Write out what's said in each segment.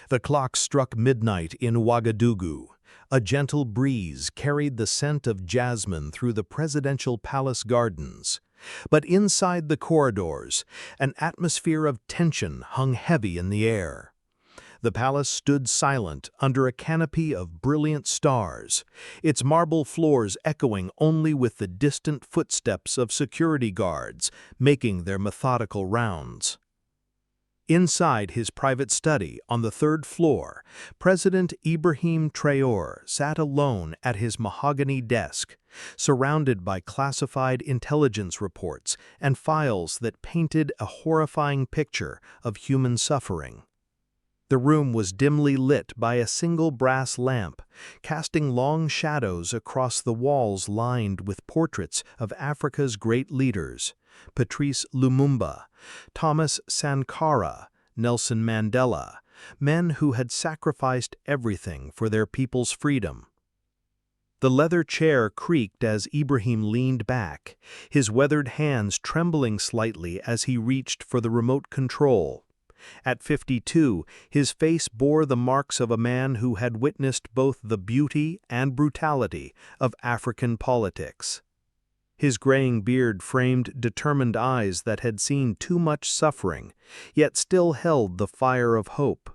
The clock struck midnight in Ouagadougou. A gentle breeze carried the scent of jasmine through the presidential palace gardens. But inside the corridors, an atmosphere of tension hung heavy in the air. The palace stood silent under a canopy of brilliant stars, its marble floors echoing only with the distant footsteps of security guards making their methodical rounds. Inside his private study on the third floor, President Ibrahim Traore sat alone at his mahogany desk, surrounded by classified intelligence reports and files that painted a horrifying picture of human suffering. The room was dimly lit by a single brass lamp, casting long shadows across the walls lined with portraits of Africa's great leaders: Patrice Lumumba, Thomas Sankara, Nelson Mandela, men who had sacrificed everything for their people's freedom. The leather chair creaked as Ibrahim leaned back, his weathered hands trembling slightly as he reached for the remote control. At 52, his face bore the marks of a man who had witnessed both the beauty and brutality of African politics. His graying beard framed determined eyes that had seen too much suffering, yet still held the fire of hope.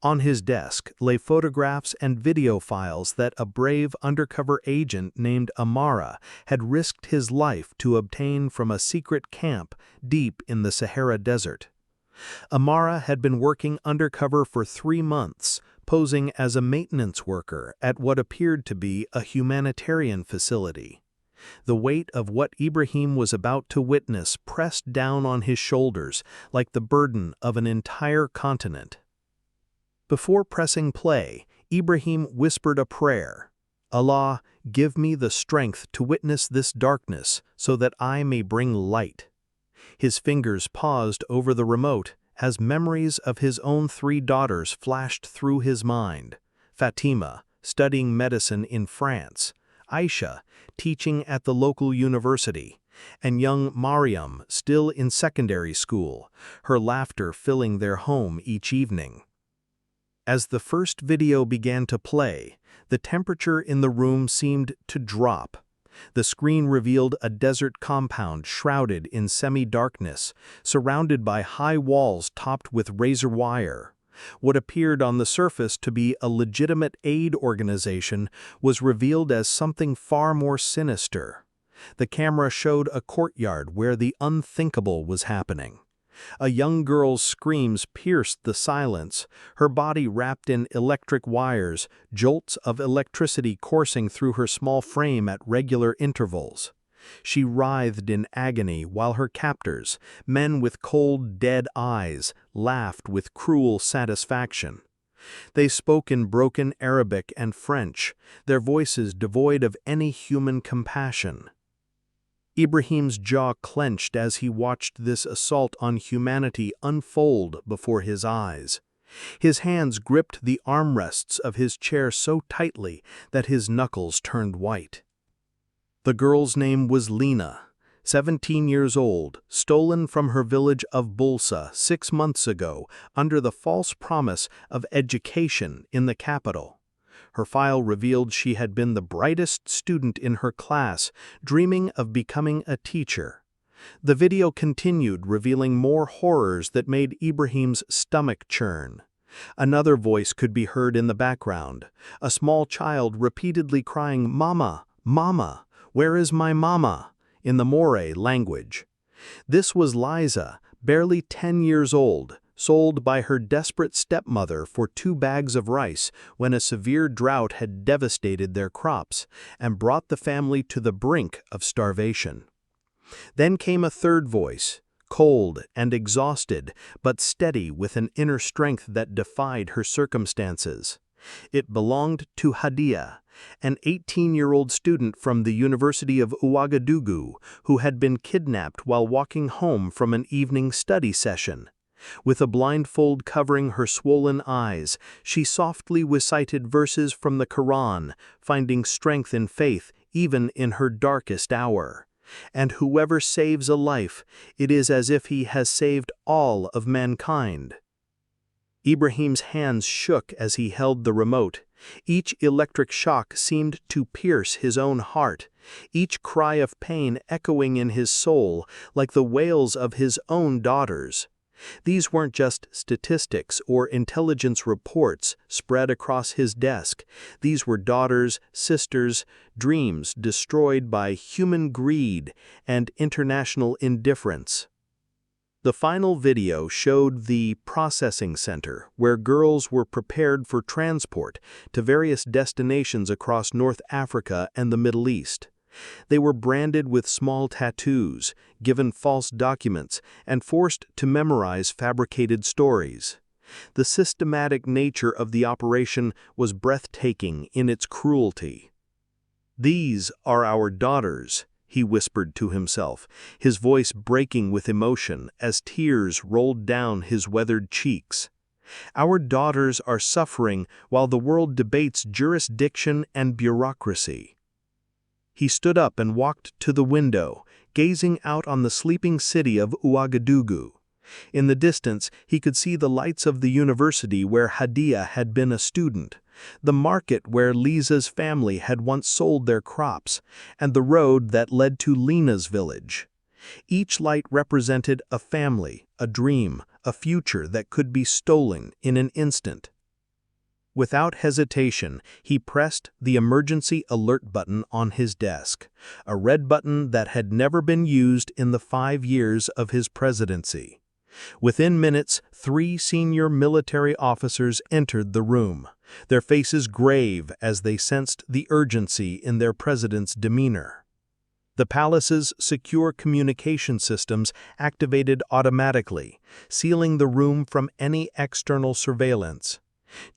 On his desk lay photographs and video files that a brave undercover agent named Amara had risked his life to obtain from a secret camp deep in the Sahara Desert. Amara had been working undercover for 3 months, posing as a maintenance worker at what appeared to be a humanitarian facility. The weight of what Ibrahim was about to witness pressed down on his shoulders like the burden of an entire continent. Before pressing play, Ibrahim whispered a prayer. "Allah, give me the strength to witness this darkness so that I may bring light." His fingers paused over the remote as memories of his own 3 daughters flashed through his mind: Fatima, studying medicine in France; Aisha, teaching at the local university; and young Mariam, still in secondary school, her laughter filling their home each evening. As the first video began to play, the temperature in the room seemed to drop. The screen revealed a desert compound shrouded in semi-darkness, surrounded by high walls topped with razor wire. What appeared on the surface to be a legitimate aid organization was revealed as something far more sinister. The camera showed a courtyard where the unthinkable was happening. A young girl's screams pierced the silence, her body wrapped in electric wires, jolts of electricity coursing through her small frame at regular intervals. She writhed in agony while her captors, men with cold, dead eyes, laughed with cruel satisfaction. They spoke in broken Arabic and French, their voices devoid of any human compassion. Ibrahim's jaw clenched as he watched this assault on humanity unfold before his eyes. His hands gripped the armrests of his chair so tightly that his knuckles turned white. The girl's name was Lena, 17 years old, stolen from her village of Bulsa 6 months ago under the false promise of education in the capital. Her file revealed she had been the brightest student in her class, dreaming of becoming a teacher. The video continued, revealing more horrors that made Ibrahim's stomach churn. Another voice could be heard in the background, a small child repeatedly crying, "Mama, Mama, where is my mama?" in the Moray language. This was Liza, barely 10 years old, sold by her desperate stepmother for 2 bags of rice when a severe drought had devastated their crops and brought the family to the brink of starvation. Then came a third voice, cold and exhausted, but steady with an inner strength that defied her circumstances. It belonged to Hadia, an 18-year-old student from the University of Ouagadougou who had been kidnapped while walking home from an evening study session. With a blindfold covering her swollen eyes, she softly recited verses from the Quran, finding strength in faith even in her darkest hour. And whoever saves a life, it is as if he has saved all of mankind. Ibrahim's hands shook as he held the remote. Each electric shock seemed to pierce his own heart, each cry of pain echoing in his soul like the wails of his own daughters. These weren't just statistics or intelligence reports spread across his desk. These were daughters, sisters, dreams destroyed by human greed and international indifference. The final video showed the processing center, where girls were prepared for transport to various destinations across North Africa and the Middle East. They were branded with small tattoos, given false documents, and forced to memorize fabricated stories. The systematic nature of the operation was breathtaking in its cruelty. "These are our daughters," he whispered to himself, his voice breaking with emotion as tears rolled down his weathered cheeks. "Our daughters are suffering while the world debates jurisdiction and bureaucracy." He stood up and walked to the window, gazing out on the sleeping city of Ouagadougou. In the distance, he could see the lights of the university where Hadia had been a student, the market where Liza's family had once sold their crops, and the road that led to Lena's village. Each light represented a family, a dream, a future that could be stolen in an instant. Without hesitation, he pressed the emergency alert button on his desk, a red button that had never been used in the 5 years of his presidency. Within minutes, 3 senior military officers entered the room, their faces grave as they sensed the urgency in their president's demeanor. The palace's secure communication systems activated automatically, sealing the room from any external surveillance.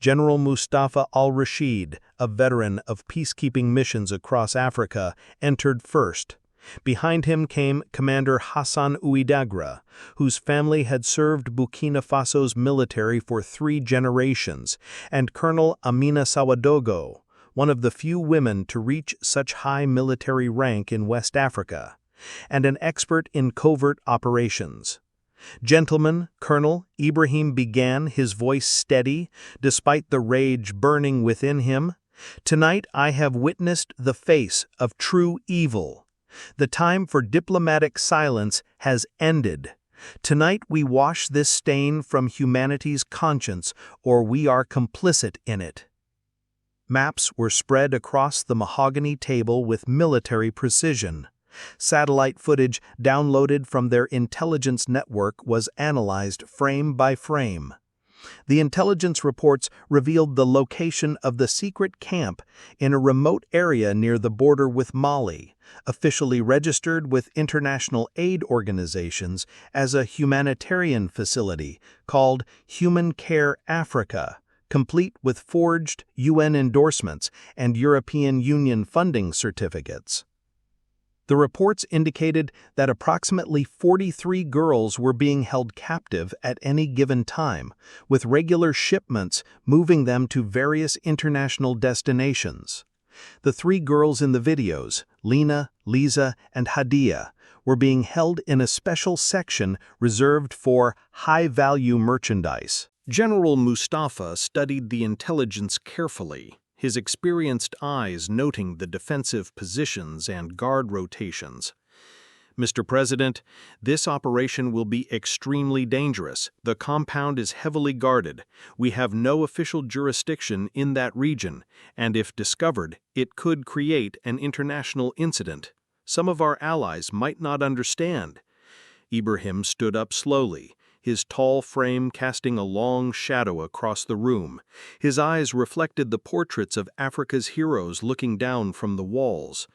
General Mustafa al-Rashid, a veteran of peacekeeping missions across Africa, entered first. Behind him came Commander Hassan Ouidagra, whose family had served Burkina Faso's military for 3 generations, and Colonel Amina Sawadogo, one of the few women to reach such high military rank in West Africa, and an expert in covert operations. "Gentlemen," Colonel Ibrahim began, his voice steady, despite the rage burning within him, "tonight I have witnessed the face of true evil. The time for diplomatic silence has ended. Tonight we wash this stain from humanity's conscience, or we are complicit in it." Maps were spread across the mahogany table with military precision. Satellite footage downloaded from their intelligence network was analyzed frame by frame. The intelligence reports revealed the location of the secret camp in a remote area near the border with Mali, officially registered with international aid organizations as a humanitarian facility called Human Care Africa, complete with forged UN endorsements and European Union funding certificates. The reports indicated that approximately 43 girls were being held captive at any given time, with regular shipments moving them to various international destinations. The 3 girls in the videos, Lena, Liza, and Hadia, were being held in a special section reserved for high-value merchandise. General Mustafa studied the intelligence carefully, his experienced eyes noting the defensive positions and guard rotations. "Mr. President, this operation will be extremely dangerous. The compound is heavily guarded. We have no official jurisdiction in that region, and if discovered, it could create an international incident. Some of our allies might not understand." Ibrahim stood up slowly, his tall frame casting a long shadow across the room. His eyes reflected the portraits of Africa's heroes looking down from the walls.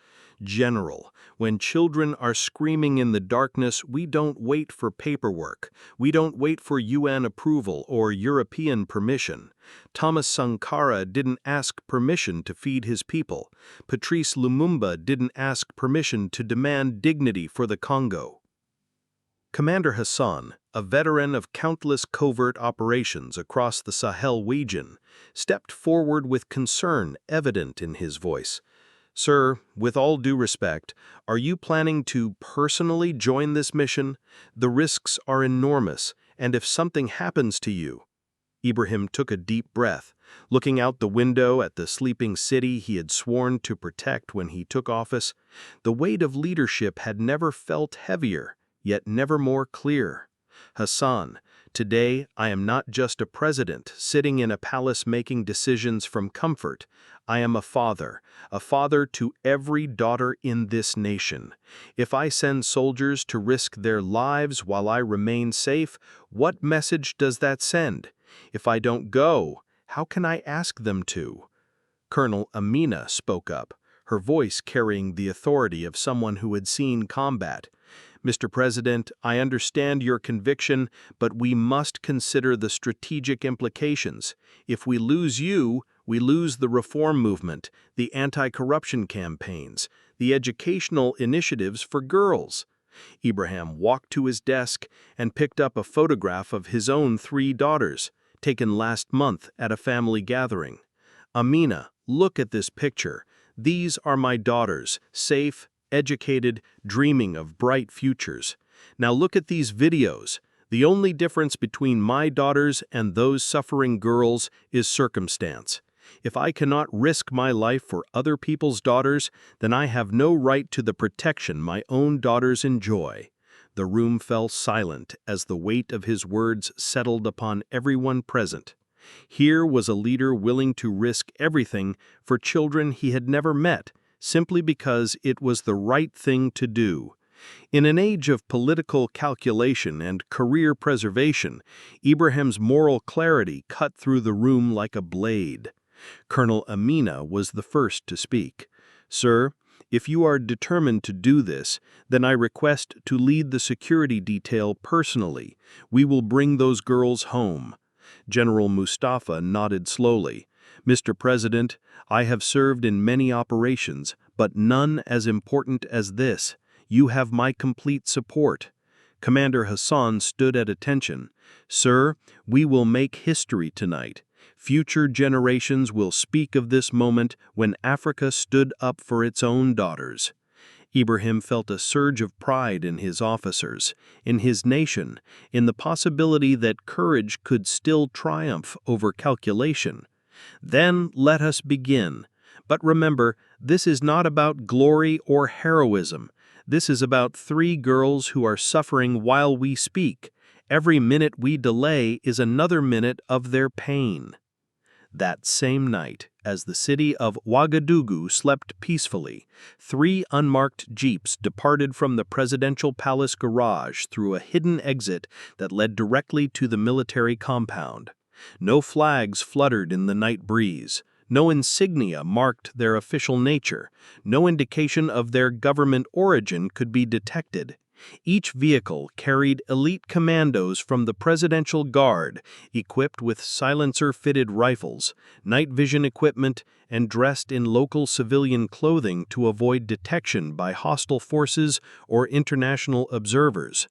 "General, when children are screaming in the darkness, we don't wait for paperwork. We don't wait for UN approval or European permission. Thomas Sankara didn't ask permission to feed his people. Patrice Lumumba didn't ask permission to demand dignity for the Congo." Commander Hassan, a veteran of countless covert operations across the Sahel region, stepped forward with concern evident in his voice. "Sir, with all due respect, are you planning to personally join this mission? The risks are enormous, and if something happens to you..." Ibrahim took a deep breath, looking out the window at the sleeping city he had sworn to protect when he took office. The weight of leadership had never felt heavier, yet never more clear. Hassan, today I am not just a president sitting in a palace making decisions from comfort. I am a father to every daughter in this nation. If I send soldiers to risk their lives while I remain safe, what message does that send? If I don't go, how can I ask them to? Colonel Amina spoke up, her voice carrying the authority of someone who had seen combat. Mr. President, I understand your conviction, but we must consider the strategic implications. If we lose you, we lose the reform movement, the anti-corruption campaigns, the educational initiatives for girls. Ibrahim walked to his desk and picked up a photograph of his own 3 daughters, taken last month at a family gathering. Amina, look at this picture. These are my daughters, safe, educated, dreaming of bright futures. Now look at these videos. The only difference between my daughters and those suffering girls is circumstance. If I cannot risk my life for other people's daughters, then I have no right to the protection my own daughters enjoy. The room fell silent as the weight of his words settled upon everyone present. Here was a leader willing to risk everything for children he had never met, simply because it was the right thing to do. In an age of political calculation and career preservation, Ibrahim's moral clarity cut through the room like a blade. Colonel Amina was the first to speak. Sir, if you are determined to do this, then I request to lead the security detail personally. We will bring those girls home. General Mustafa nodded slowly. Mr. President, I have served in many operations, but none as important as this. You have my complete support. Commander Hassan stood at attention. Sir, we will make history tonight. Future generations will speak of this moment when Africa stood up for its own daughters. Ibrahim felt a surge of pride in his officers, in his nation, in the possibility that courage could still triumph over calculation. Then let us begin. But remember, this is not about glory or heroism. This is about 3 girls who are suffering while we speak. Every minute we delay is another minute of their pain. That same night, as the city of Ouagadougou slept peacefully, 3 unmarked jeeps departed from the presidential palace garage through a hidden exit that led directly to the military compound. No flags fluttered in the night breeze. No insignia marked their official nature. No indication of their government origin could be detected. Each vehicle carried elite commandos from the Presidential Guard, equipped with silencer-fitted rifles, night vision equipment, and dressed in local civilian clothing to avoid detection by hostile forces or international observers.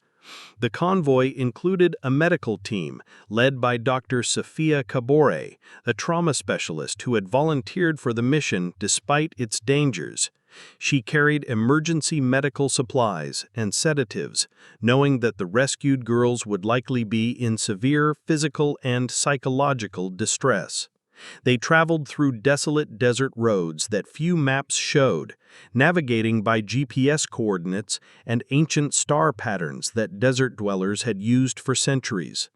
The convoy included a medical team led by Dr. Safia Kabore, a trauma specialist who had volunteered for the mission despite its dangers. She carried emergency medical supplies and sedatives, knowing that the rescued girls would likely be in severe physical and psychological distress. They traveled through desolate desert roads that few maps showed, navigating by GPS coordinates and ancient star patterns that desert dwellers had used for centuries.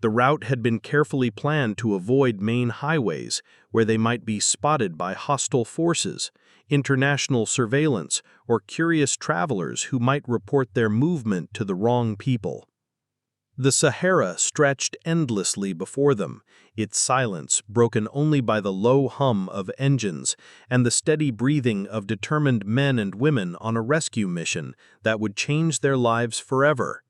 The route had been carefully planned to avoid main highways, where they might be spotted by hostile forces, international surveillance, or curious travelers who might report their movement to the wrong people. The Sahara stretched endlessly before them, its silence broken only by the low hum of engines and the steady breathing of determined men and women on a rescue mission that would change their lives forever.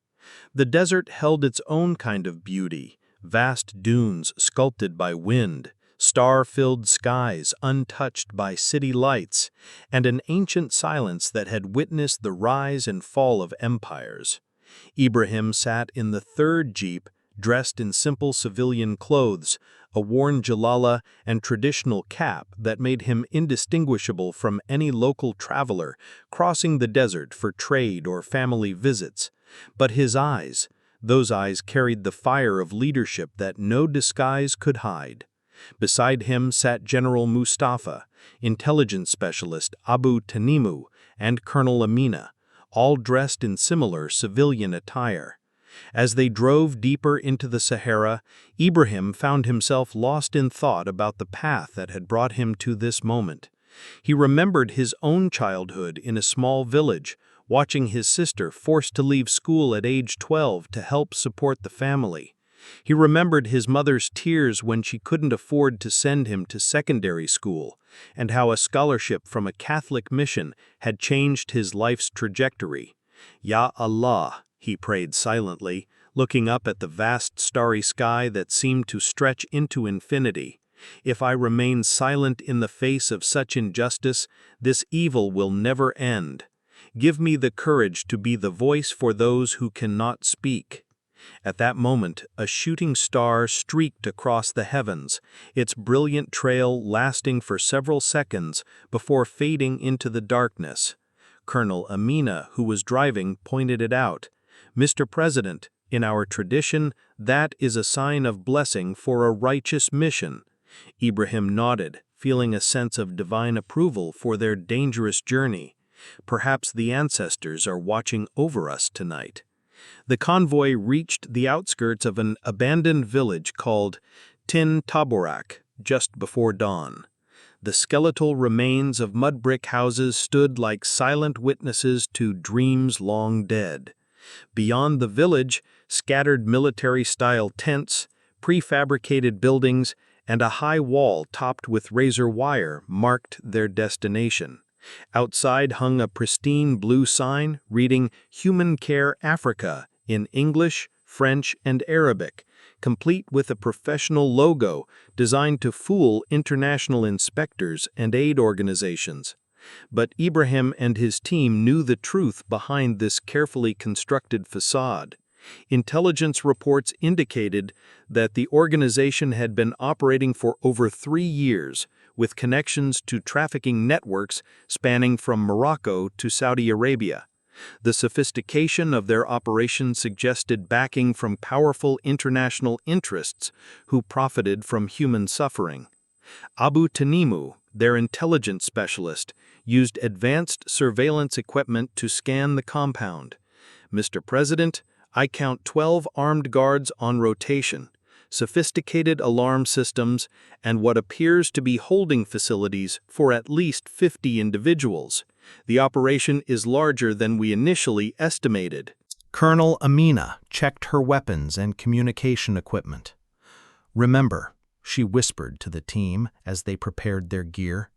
The desert held its own kind of beauty, vast dunes sculpted by wind, star-filled skies untouched by city lights, and an ancient silence that had witnessed the rise and fall of empires. Ibrahim sat in the 3rd jeep, dressed in simple civilian clothes, a worn jalala and traditional cap that made him indistinguishable from any local traveler crossing the desert for trade or family visits. But his eyes, Those eyes carried the fire of leadership that no disguise could hide. Beside him sat General Mustafa, intelligence specialist Abu Tanimu, and Colonel Amina, all dressed in similar civilian attire. As they drove deeper into the Sahara, Ibrahim found himself lost in thought about the path that had brought him to this moment. He remembered his own childhood in a small village, watching his sister forced to leave school at age 12 to help support the family. He remembered his mother's tears when she couldn't afford to send him to secondary school, and how a scholarship from a Catholic mission had changed his life's trajectory. Ya Allah, he prayed silently, looking up at the vast starry sky that seemed to stretch into infinity. If I remain silent in the face of such injustice, this evil will never end. Give me the courage to be the voice for those who cannot speak. At that moment, a shooting star streaked across the heavens, its brilliant trail lasting for several seconds before fading into the darkness. Colonel Amina, who was driving, pointed it out. "Mr. President, in our tradition, that is a sign of blessing for a righteous mission." Ibrahim nodded, feeling a sense of divine approval for their dangerous journey. Perhaps the ancestors are watching over us tonight. The convoy reached the outskirts of an abandoned village called Tin Taborak just before dawn. The skeletal remains of mud brick houses stood like silent witnesses to dreams long dead. Beyond the village, scattered military-style tents, prefabricated buildings, and a high wall topped with razor wire marked their destination. Outside hung a pristine blue sign reading Human Care Africa in English, French, and Arabic, complete with a professional logo designed to fool international inspectors and aid organizations. But Ibrahim and his team knew the truth behind this carefully constructed facade. Intelligence reports indicated that the organization had been operating for over 3 years, with connections to trafficking networks spanning from Morocco to Saudi Arabia. The sophistication of their operation suggested backing from powerful international interests who profited from human suffering. Abu Tanimu, their intelligence specialist, used advanced surveillance equipment to scan the compound. "Mr. President, I count 12 armed guards on rotation, sophisticated alarm systems, and what appears to be holding facilities for at least 50 individuals. The operation is larger than we initially estimated." Colonel Amina checked her weapons and communication equipment. "Remember," she whispered to the team as they prepared their gear,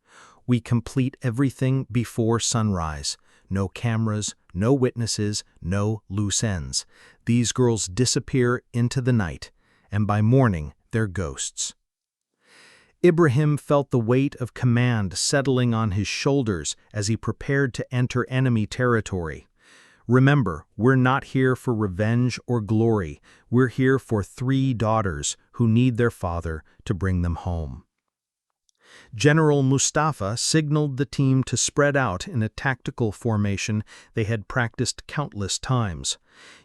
"we complete everything before sunrise. No cameras, no witnesses, no loose ends. These girls disappear into the night, and by morning they're ghosts." Ibrahim felt the weight of command settling on his shoulders as he prepared to enter enemy territory. "Remember, we're not here for revenge or glory. We're here for 3 daughters who need their father to bring them home." General Mustafa signaled the team to spread out in a tactical formation they had practiced countless times.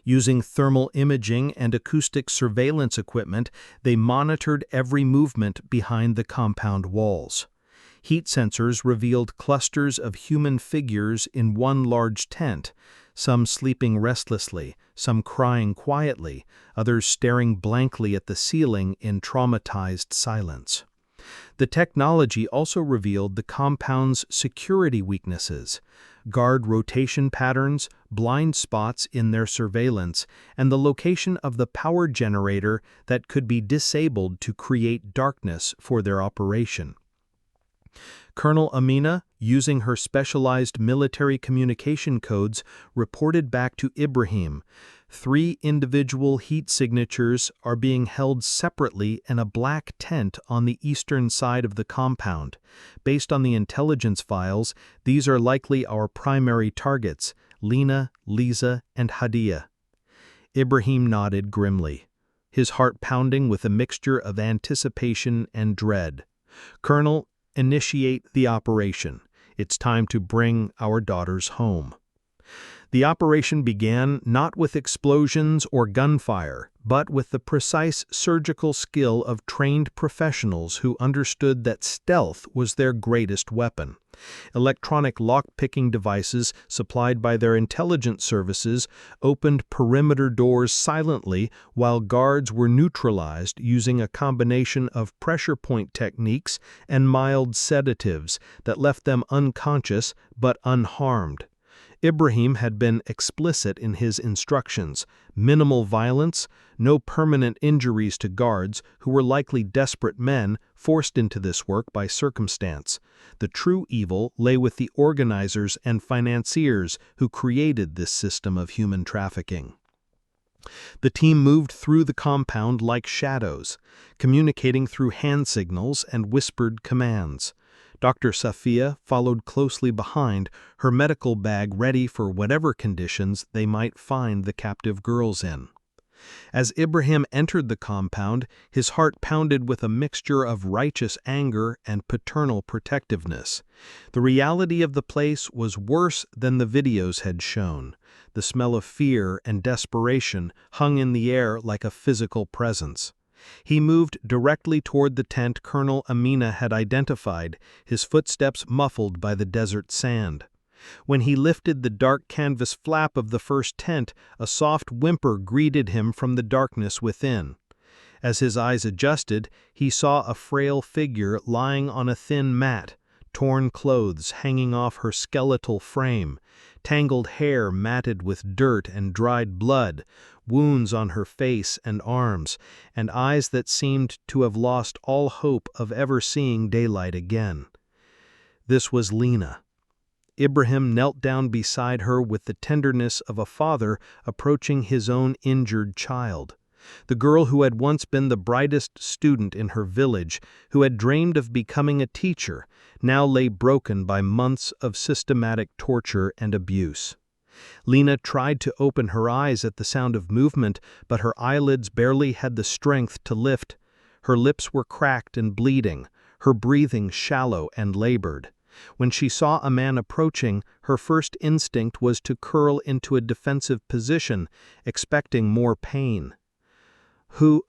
Using thermal imaging and acoustic surveillance equipment, they monitored every movement behind the compound walls. Heat sensors revealed clusters of human figures in one large tent, some sleeping restlessly, some crying quietly, others staring blankly at the ceiling in traumatized silence. The technology also revealed the compound's security weaknesses: guard rotation patterns, blind spots in their surveillance, and the location of the power generator that could be disabled to create darkness for their operation. Colonel Amina, using her specialized military communication codes, reported back to Ibrahim. 3 individual heat signatures are being held separately in a black tent on the eastern side of the compound. Based on the intelligence files, these are likely our primary targets: Lena, Lisa, and Hadia. Ibrahim nodded grimly, his heart pounding with a mixture of anticipation and dread. "Colonel, initiate the operation. It's time to bring our daughters home." The operation began not with explosions or gunfire, but with the precise surgical skill of trained professionals who understood that stealth was their greatest weapon. Electronic lock-picking devices supplied by their intelligence services opened perimeter doors silently while guards were neutralized using a combination of pressure point techniques and mild sedatives that left them unconscious but unharmed. Ibrahim had been explicit in his instructions: minimal violence, no permanent injuries to guards who were likely desperate men forced into this work by circumstance. The true evil lay with the organizers and financiers who created this system of human trafficking. The team moved through the compound like shadows, communicating through hand signals and whispered commands. Dr. Safia followed closely behind, her medical bag ready for whatever conditions they might find the captive girls in. As Ibrahim entered the compound, his heart pounded with a mixture of righteous anger and paternal protectiveness. The reality of the place was worse than the videos had shown. The smell of fear and desperation hung in the air like a physical presence. He moved directly toward the tent Colonel Amina had identified, his footsteps muffled by the desert sand. When he lifted the dark canvas flap of the first tent, a soft whimper greeted him from the darkness within. As his eyes adjusted, he saw a frail figure lying on a thin mat, torn clothes hanging off her skeletal frame, tangled hair matted with dirt and dried blood, wounds on her face and arms, and eyes that seemed to have lost all hope of ever seeing daylight again. This was Lena. Ibrahim knelt down beside her with the tenderness of a father approaching his own injured child. The girl who had once been the brightest student in her village, who had dreamed of becoming a teacher, now lay broken by months of systematic torture and abuse. Lena tried to open her eyes at the sound of movement, but her eyelids barely had the strength to lift. Her lips were cracked and bleeding, her breathing shallow and labored. When she saw a man approaching, her first instinct was to curl into a defensive position, expecting more pain. Who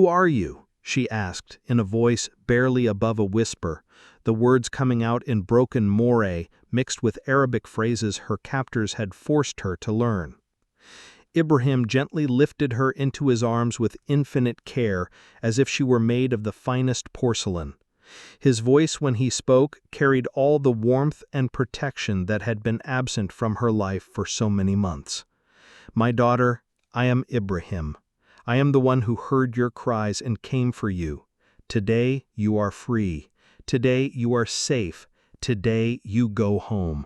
are you?" she asked, in a voice barely above a whisper, the words coming out in broken Moray, mixed with Arabic phrases her captors had forced her to learn. Ibrahim gently lifted her into his arms with infinite care, as if she were made of the finest porcelain. His voice, when he spoke, carried all the warmth and protection that had been absent from her life for so many months. "My daughter, I am Ibrahim. I am the one who heard your cries and came for you. Today you are free. Today you are safe. Today you go home."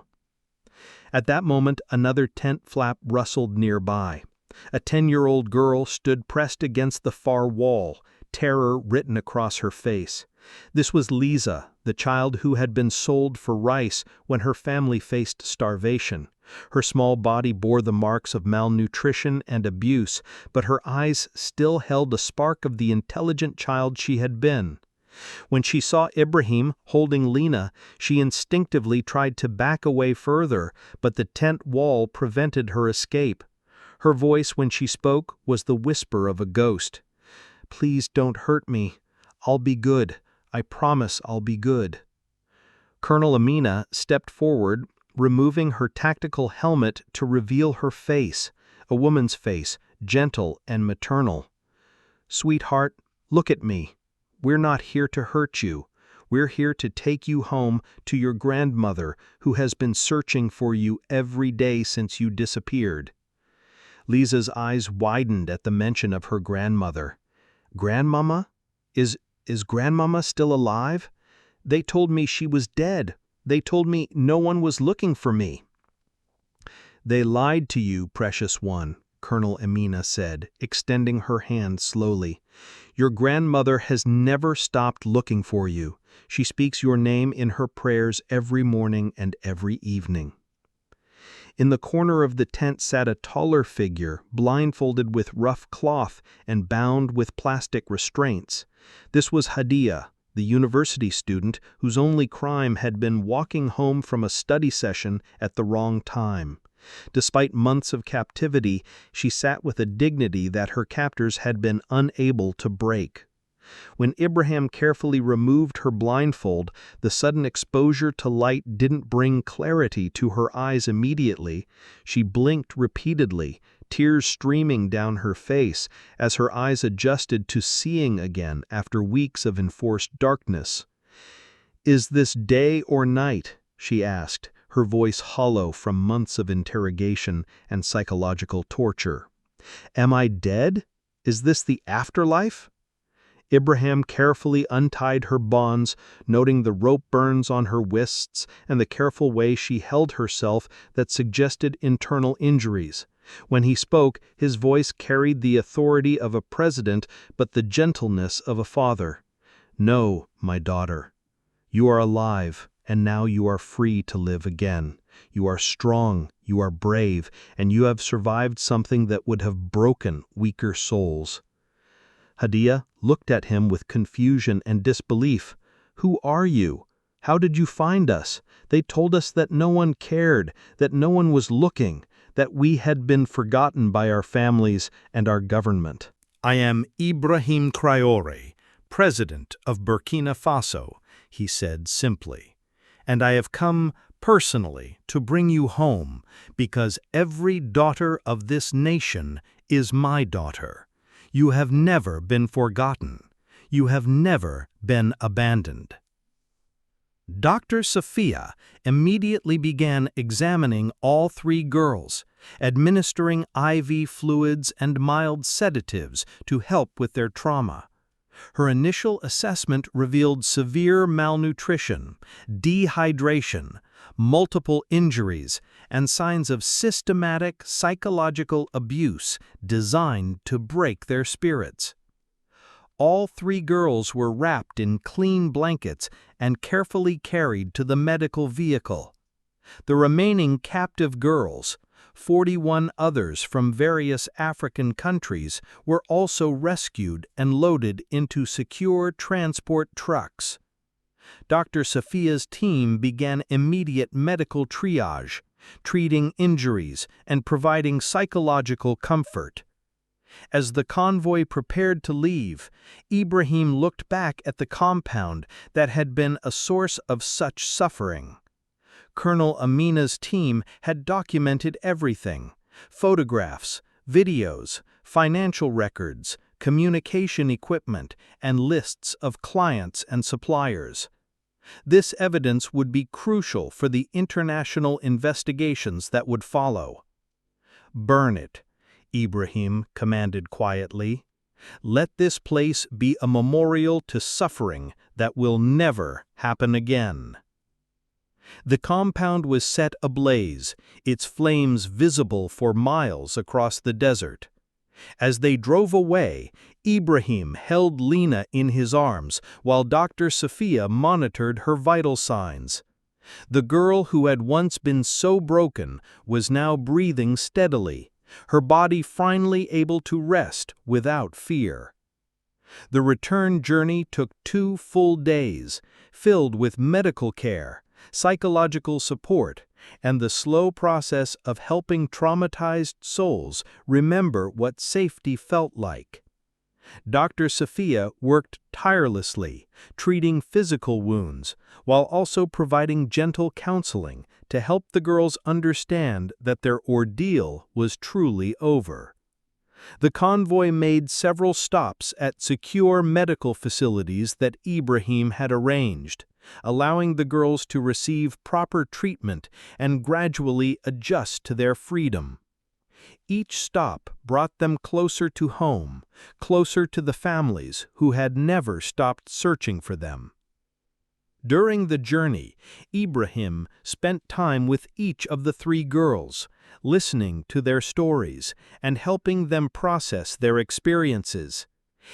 At that moment, another tent flap rustled nearby. A 10-year-old girl stood pressed against the far wall, terror written across her face. This was Lisa, the child who had been sold for rice when her family faced starvation. Her small body bore the marks of malnutrition and abuse, but her eyes still held a spark of the intelligent child she had been. When she saw Ibrahim holding Lena, she instinctively tried to back away further, but the tent wall prevented her escape. Her voice, when she spoke, was the whisper of a ghost. "Please don't hurt me. I'll be good. I promise I'll be good." Colonel Amina stepped forward, removing her tactical helmet to reveal her face, a woman's face, gentle and maternal. "Sweetheart, look at me. We're not here to hurt you. We're here to take you home to your grandmother, who has been searching for you every day since you disappeared." Lisa's eyes widened at the mention of her grandmother. "Grandmama? Is Grandmama still alive? They told me she was dead. They told me no one was looking for me." "They lied to you, precious one," Colonel Amina said, extending her hand slowly. "Your grandmother has never stopped looking for you. She speaks your name in her prayers every morning and every evening." In the corner of the tent sat a taller figure, blindfolded with rough cloth and bound with plastic restraints. This was Hadia, the university student whose only crime had been walking home from a study session at the wrong time. Despite months of captivity, she sat with a dignity that her captors had been unable to break. When Ibrahim carefully removed her blindfold, the sudden exposure to light didn't bring clarity to her eyes immediately. She blinked repeatedly, tears streaming down her face as her eyes adjusted to seeing again after weeks of enforced darkness. "Is this day or night?" she asked, her voice hollow from months of interrogation and psychological torture. "Am I dead? Is this the afterlife?" Ibrahim carefully untied her bonds, noting the rope burns on her wrists and the careful way she held herself that suggested internal injuries. When he spoke, his voice carried the authority of a president but the gentleness of a father. "No, my daughter. You are alive, and now you are free to live again. You are strong, you are brave, and you have survived something that would have broken weaker souls." Hadia looked at him with confusion and disbelief. "Who are you? How did you find us? They told us that no one cared, that no one was looking, that we had been forgotten by our families and our government." "I am Ibrahim Traore, President of Burkina Faso," he said simply, "and I have come personally to bring you home because every daughter of this nation is my daughter. You have never been forgotten. You have never been abandoned." Dr. Sophia immediately began examining all three girls, administering IV fluids and mild sedatives to help with their trauma. Her initial assessment revealed severe malnutrition, dehydration, multiple injuries, and signs of systematic psychological abuse designed to break their spirits. All three girls were wrapped in clean blankets and carefully carried to the medical vehicle. The remaining captive girls, 41 others from various African countries, were also rescued and loaded into secure transport trucks. Dr. Sophia's team began immediate medical triage, treating injuries and providing psychological comfort. As the convoy prepared to leave, Ibrahim looked back at the compound that had been a source of such suffering. Colonel Amina's team had documented everything: photographs, videos, financial records, communication equipment, and lists of clients and suppliers. This evidence would be crucial for the international investigations that would follow. "Burn it," Ibrahim commanded quietly. "Let this place be a memorial to suffering that will never happen again." The compound was set ablaze, its flames visible for miles across the desert. As they drove away, Ibrahim held Lena in his arms while Dr. Sophia monitored her vital signs. The girl who had once been so broken was now breathing steadily, her body finally able to rest without fear. The return journey took 2 full days, filled with medical care, psychological support, and the slow process of helping traumatized souls remember what safety felt like. Dr. Sophia worked tirelessly, treating physical wounds, while also providing gentle counseling to help the girls understand that their ordeal was truly over. The convoy made several stops at secure medical facilities that Ibrahim had arranged, allowing the girls to receive proper treatment and gradually adjust to their freedom. Each stop brought them closer to home, closer to the families who had never stopped searching for them. During the journey, Ibrahim spent time with each of the 3 girls, listening to their stories and helping them process their experiences.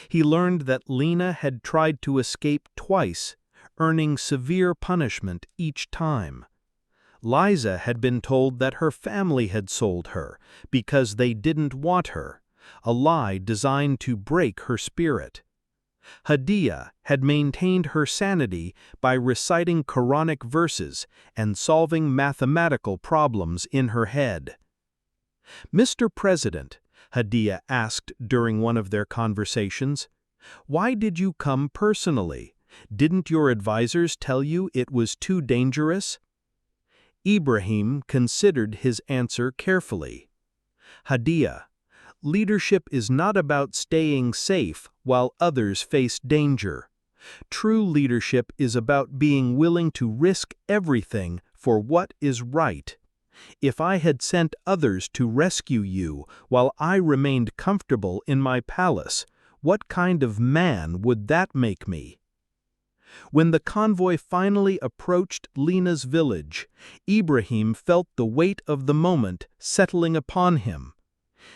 He learned that Lena had tried to escape twice, earning severe punishment each time. Liza had been told that her family had sold her because they didn't want her, a lie designed to break her spirit. Hadia had maintained her sanity by reciting Quranic verses and solving mathematical problems in her head. "Mr. President," Hadia asked during one of their conversations, "why did you come personally? Didn't your advisors tell you it was too dangerous?" Ibrahim considered his answer carefully. "Hadia, leadership is not about staying safe while others face danger. True leadership is about being willing to risk everything for what is right. If I had sent others to rescue you while I remained comfortable in my palace, what kind of man would that make me?" When the convoy finally approached Lena's village, Ibrahim felt the weight of the moment settling upon him.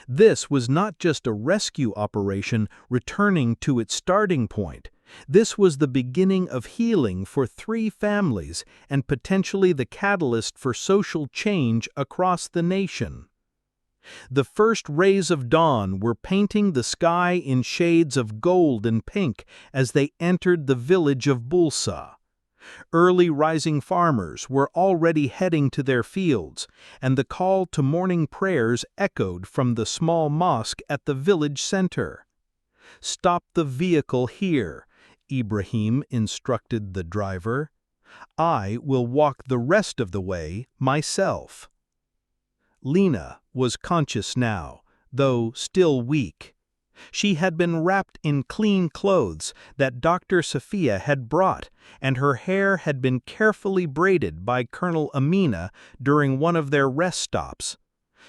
This was not just a rescue operation returning to its starting point. This was the beginning of healing for 3 families and potentially the catalyst for social change across the nation. The first rays of dawn were painting the sky in shades of gold and pink as they entered the village of Bulsa. Early rising farmers were already heading to their fields, and the call to morning prayers echoed from the small mosque at the village center. "Stop the vehicle here," Ibrahim instructed the driver. "I will walk the rest of the way myself." Lena was conscious now, though still weak. She had been wrapped in clean clothes that Dr. Sophia had brought, and her hair had been carefully braided by Colonel Amina during one of their rest stops.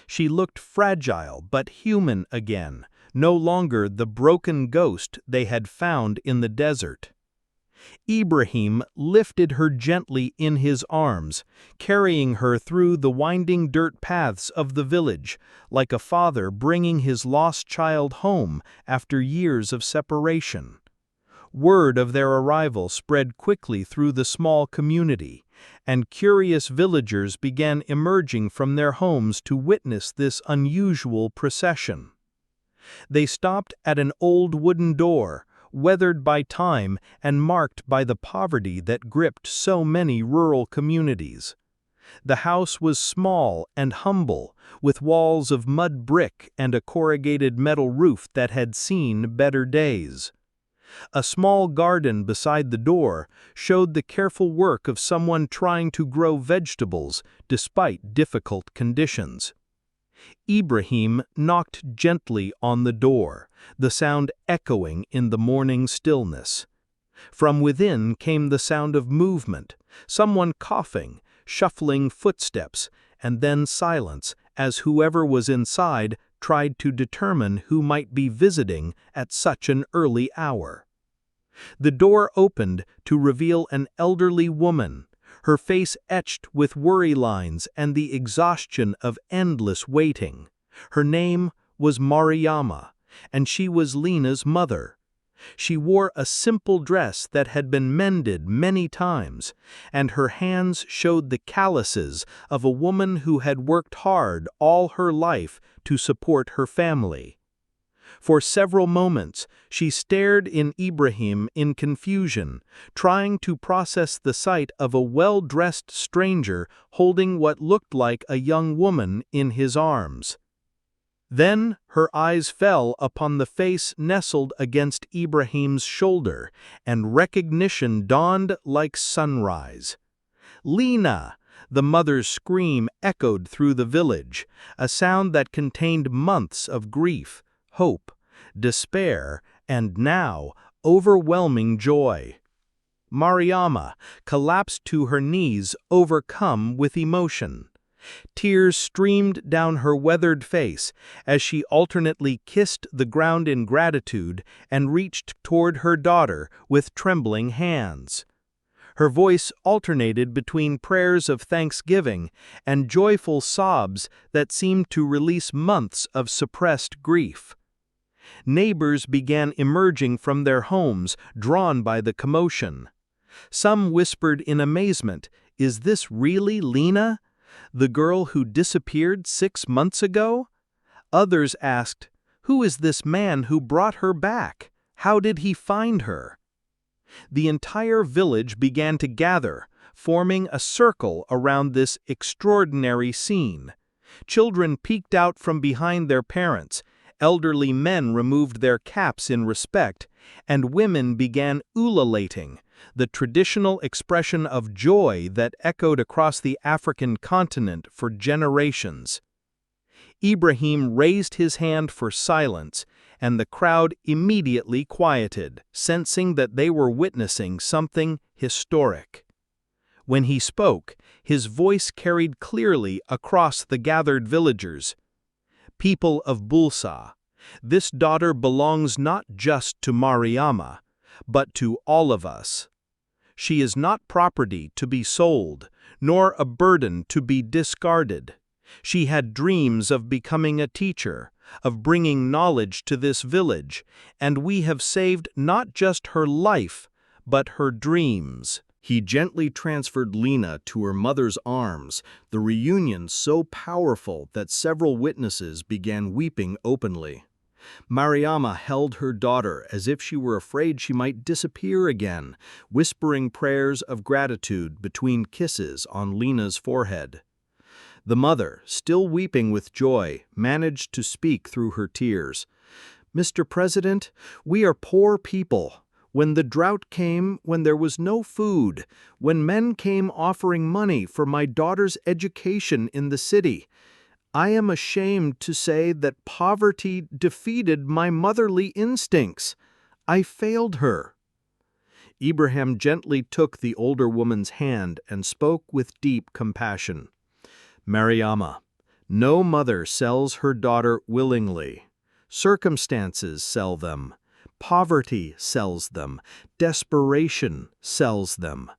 She looked fragile but human again, no longer the broken ghost they had found in the desert. Ibrahim lifted her gently in his arms, carrying her through the winding dirt paths of the village, like a father bringing his lost child home after years of separation. Word of their arrival spread quickly through the small community, and curious villagers began emerging from their homes to witness this unusual procession. They stopped at an old wooden door, weathered by time and marked by the poverty that gripped so many rural communities. The house was small and humble, with walls of mud brick and a corrugated metal roof that had seen better days. A small garden beside the door showed the careful work of someone trying to grow vegetables despite difficult conditions. Ibrahim knocked gently on the door, the sound echoing in the morning stillness. From within came the sound of movement, someone coughing, shuffling footsteps, and then silence as whoever was inside tried to determine who might be visiting at such an early hour. The door opened to reveal an elderly woman, her face etched with worry lines and the exhaustion of endless waiting. Her name was Mariama, and she was Lena's mother. She wore a simple dress that had been mended many times, and her hands showed the calluses of a woman who had worked hard all her life to support her family. For several moments, she stared in Ibrahim in confusion, trying to process the sight of a well-dressed stranger holding what looked like a young woman in his arms. Then her eyes fell upon the face nestled against Ibrahim's shoulder, and recognition dawned like sunrise. "Lena!" The mother's scream echoed through the village, a sound that contained months of grief, hope, despair, and now overwhelming joy. Mariama collapsed to her knees, overcome with emotion. Tears streamed down her weathered face as she alternately kissed the ground in gratitude and reached toward her daughter with trembling hands. Her voice alternated between prayers of thanksgiving and joyful sobs that seemed to release months of suppressed grief. Neighbors began emerging from their homes, drawn by the commotion. Some whispered in amazement, "Is this really Lena, the girl who disappeared 6 months ago?" Others asked, "Who is this man who brought her back? How did he find her?" The entire village began to gather, forming a circle around this extraordinary scene. Children peeked out from behind their parents, elderly men removed their caps in respect, and women began ululating, the traditional expression of joy that echoed across the African continent for generations. Ibrahim raised his hand for silence, and the crowd immediately quieted, sensing that they were witnessing something historic. When he spoke, his voice carried clearly across the gathered villagers. People of Bulsa, this daughter belongs not just to Mariama, but to all of us. She is not property to be sold, nor a burden to be discarded. She had dreams of becoming a teacher, of bringing knowledge to this village, and we have saved not just her life, but her dreams. He gently transferred Lena to her mother's arms, the reunion so powerful that several witnesses began weeping openly. Mariama held her daughter as if she were afraid she might disappear again, whispering prayers of gratitude between kisses on Lena's forehead. The mother, still weeping with joy, managed to speak through her tears. "Mr. President, we are poor people. When the drought came, when there was no food, when men came offering money for my daughter's education in the city, I am ashamed to say that poverty defeated my motherly instincts. I failed her." Ibrahim gently took the older woman's hand and spoke with deep compassion. "Mariama, no mother sells her daughter willingly. Circumstances sell them. Poverty sells them. Desperation sells them.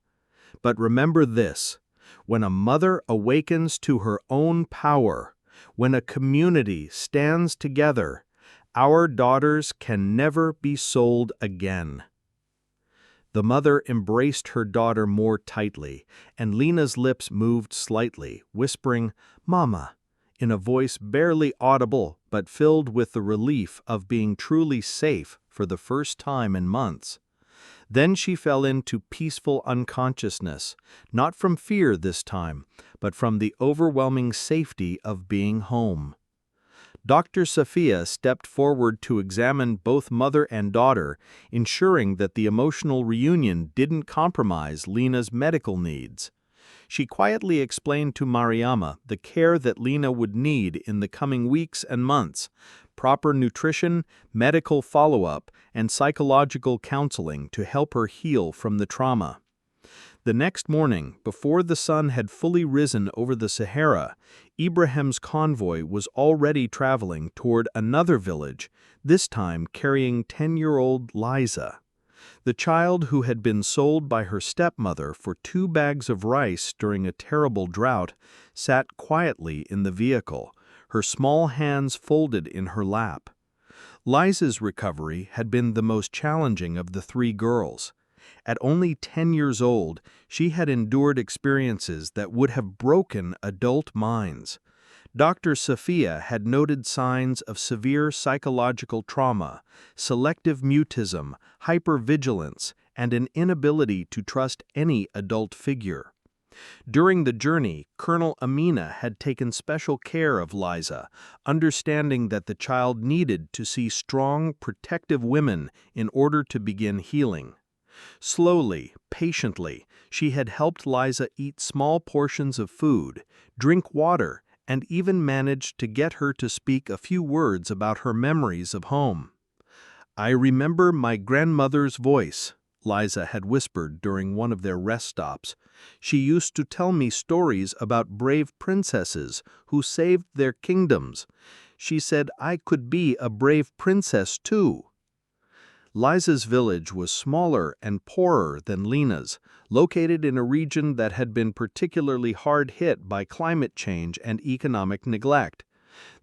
But remember this, when a mother awakens to her own power, when a community stands together, our daughters can never be sold again." The mother embraced her daughter more tightly, and Lena's lips moved slightly, whispering, "Mama," in a voice barely audible but filled with the relief of being truly safe for the first time in months. Then she fell into peaceful unconsciousness, not from fear this time, but from the overwhelming safety of being home. Dr. Safia stepped forward to examine both mother and daughter, ensuring that the emotional reunion didn't compromise Lena's medical needs. She quietly explained to Mariama the care that Lena would need in the coming weeks and months: proper nutrition, medical follow-up, and psychological counseling to help her heal from the trauma. The next morning, before the sun had fully risen over the Sahara, Ibrahim's convoy was already traveling toward another village, this time carrying 10-year-old Liza. The child, who had been sold by her stepmother for 2 bags of rice during a terrible drought, sat quietly in the vehicle, her small hands folded in her lap. Liza's recovery had been the most challenging of the 3 girls. At only 10 years old, she had endured experiences that would have broken adult minds. Dr. Safia had noted signs of severe psychological trauma, selective mutism, hypervigilance, and an inability to trust any adult figure. During the journey, Colonel Amina had taken special care of Liza, understanding that the child needed to see strong, protective women in order to begin healing. Slowly, patiently, she had helped Liza eat small portions of food, drink water, and even managed to get her to speak a few words about her memories of home. "I remember my grandmother's voice," Liza had whispered during one of their rest stops. "She used to tell me stories about brave princesses who saved their kingdoms. She said I could be a brave princess too." Liza's village was smaller and poorer than Lena's, located in a region that had been particularly hard hit by climate change and economic neglect.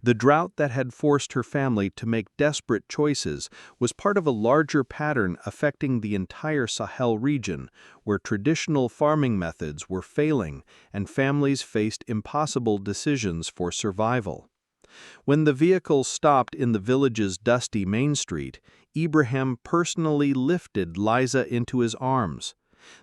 The drought that had forced her family to make desperate choices was part of a larger pattern affecting the entire Sahel region, where traditional farming methods were failing and families faced impossible decisions for survival. When the vehicle stopped in the village's dusty main street, Ibrahim personally lifted Liza into his arms.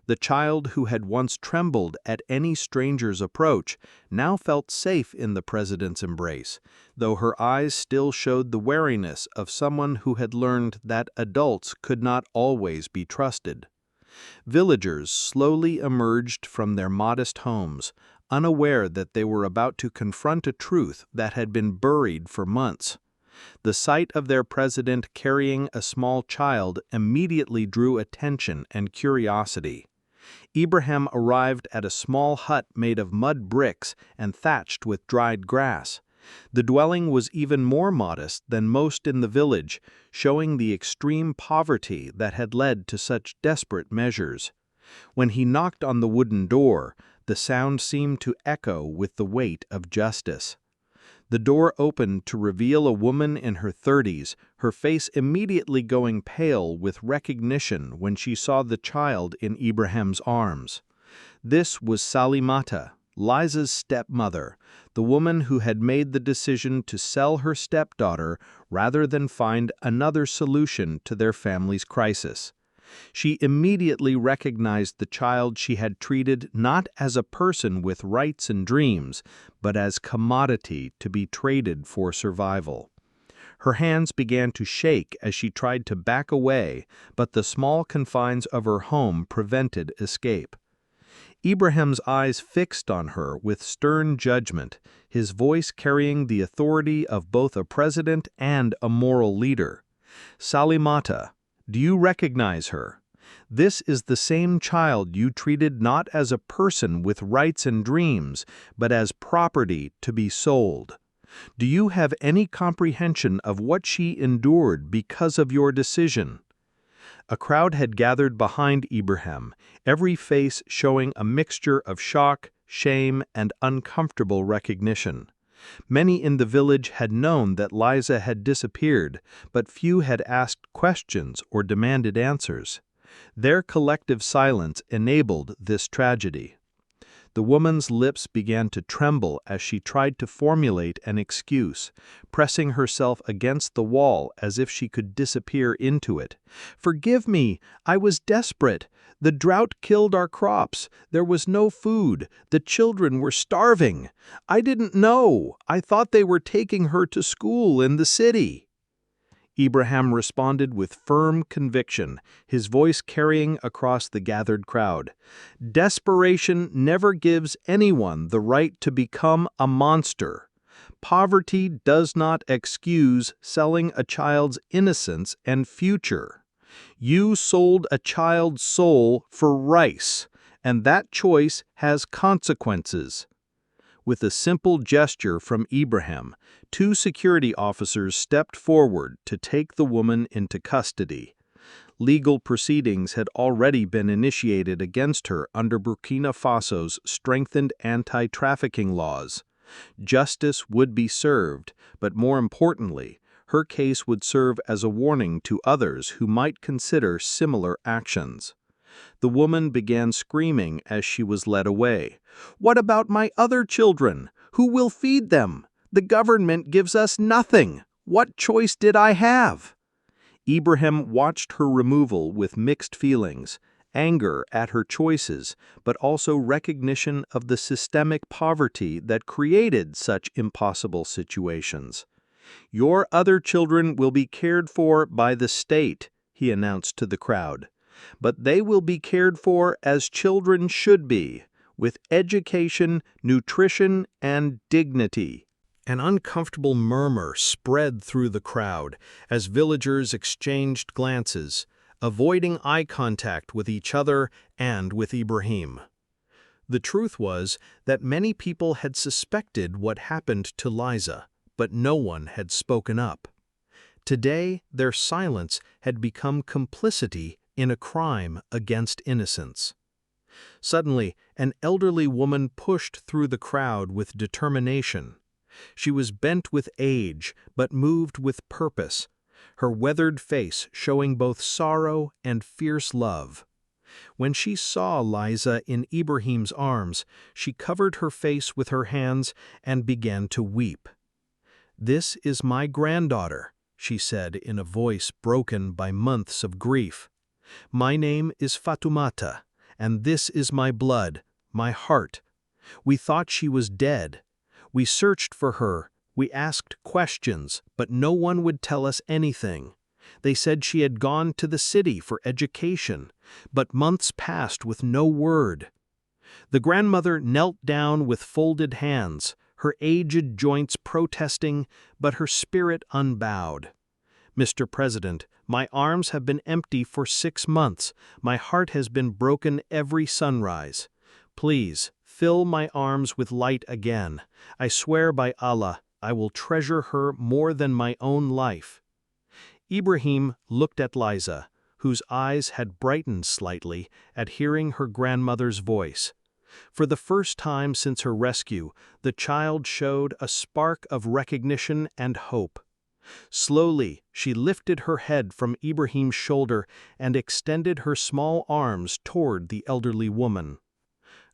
The child who had once trembled at any stranger's approach now felt safe in the president's embrace, though her eyes still showed the wariness of someone who had learned that adults could not always be trusted. Villagers slowly emerged from their modest homes, unaware that they were about to confront a truth that had been buried for months. The sight of their president carrying a small child immediately drew attention and curiosity. Ibrahim arrived at a small hut made of mud bricks and thatched with dried grass. The dwelling was even more modest than most in the village, showing the extreme poverty that had led to such desperate measures. When he knocked on the wooden door, the sound seemed to echo with the weight of justice. The door opened to reveal a woman in her 30s, her face immediately going pale with recognition when she saw the child in Ibrahim's arms. This was Salimata, Liza's stepmother, the woman who had made the decision to sell her stepdaughter rather than find another solution to their family's crisis. She immediately recognized the child she had treated not as a person with rights and dreams, but as commodity to be traded for survival. Her hands began to shake as she tried to back away, but the small confines of her home prevented escape. Ibrahim's eyes fixed on her with stern judgment, his voice carrying the authority of both a president and a moral leader. "Salimata, do you recognize her? This is the same child you treated not as a person with rights and dreams, but as property to be sold. Do you have any comprehension of what she endured because of your decision?" A crowd had gathered behind Ibrahim, every face showing a mixture of shock, shame, and uncomfortable recognition. Many in the village had known that Liza had disappeared, but few had asked questions or demanded answers. Their collective silence enabled this tragedy. The woman's lips began to tremble as she tried to formulate an excuse, pressing herself against the wall as if she could disappear into it. "Forgive me, I was desperate. The drought killed our crops. There was no food. The children were starving. I didn't know. I thought they were taking her to school in the city." Ibrahim responded with firm conviction, his voice carrying across the gathered crowd. "Desperation never gives anyone the right to become a monster. Poverty does not excuse selling a child's innocence and future. You sold a child's soul for rice, and that choice has consequences." With a simple gesture from Ibrahim, 2 security officers stepped forward to take the woman into custody. Legal proceedings had already been initiated against her under Burkina Faso's strengthened anti-trafficking laws. Justice would be served, but more importantly, her case would serve as a warning to others who might consider similar actions. The woman began screaming as she was led away. "What about my other children? Who will feed them? The government gives us nothing. What choice did I have?" Ibrahim watched her removal with mixed feelings, anger at her choices, but also recognition of the systemic poverty that created such impossible situations. "Your other children will be cared for by the state," he announced to the crowd. "But they will be cared for as children should be, with education, nutrition, and dignity." An uncomfortable murmur spread through the crowd as villagers exchanged glances, avoiding eye contact with each other and with Ibrahim. The truth was that many people had suspected what happened to Liza, but no one had spoken up. Today, their silence had become complicity in a crime against innocence. Suddenly, an elderly woman pushed through the crowd with determination. She was bent with age, but moved with purpose, her weathered face showing both sorrow and fierce love. When she saw Liza in Ibrahim's arms, she covered her face with her hands and began to weep. "This is my granddaughter," she said in a voice broken by months of grief. "My name is Fatumata, And this is my blood, my heart. We thought she was dead. We searched for her. We asked questions, but no one would tell us anything. They said she had gone to the city for education, but months passed with no word. The grandmother knelt down with folded hands, her aged joints protesting, but her spirit unbowed. Mr. President, my arms have been empty for 6 months. My heart has been broken every sunrise. Please, fill my arms with light again. I swear by Allah, I will treasure her more than my own life. Ibrahim looked at Liza, whose eyes had brightened slightly at hearing her grandmother's voice. For the first time since her rescue, the child showed a spark of recognition and hope. Slowly, she lifted her head from Ibrahim's shoulder and extended her small arms toward the elderly woman.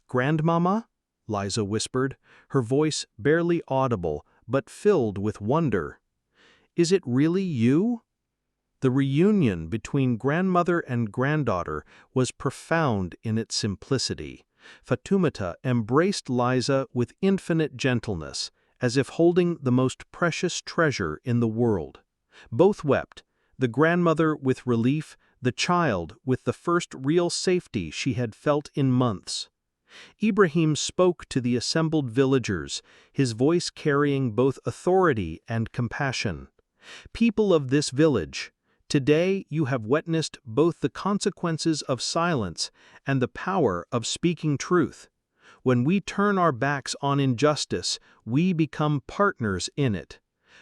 "Grandmama?" Liza whispered, her voice barely audible but filled with wonder. "Is it really you?" The reunion between grandmother and granddaughter was profound in its simplicity. Fatoumata embraced Liza with infinite gentleness, as if holding the most precious treasure in the world. Both wept, the grandmother with relief, the child with the first real safety she had felt in months. Ibrahim spoke to the assembled villagers, his voice carrying both authority and compassion. "People of this village, today you have witnessed both the consequences of silence and the power of speaking truth. When we turn our backs on injustice, we become partners in it.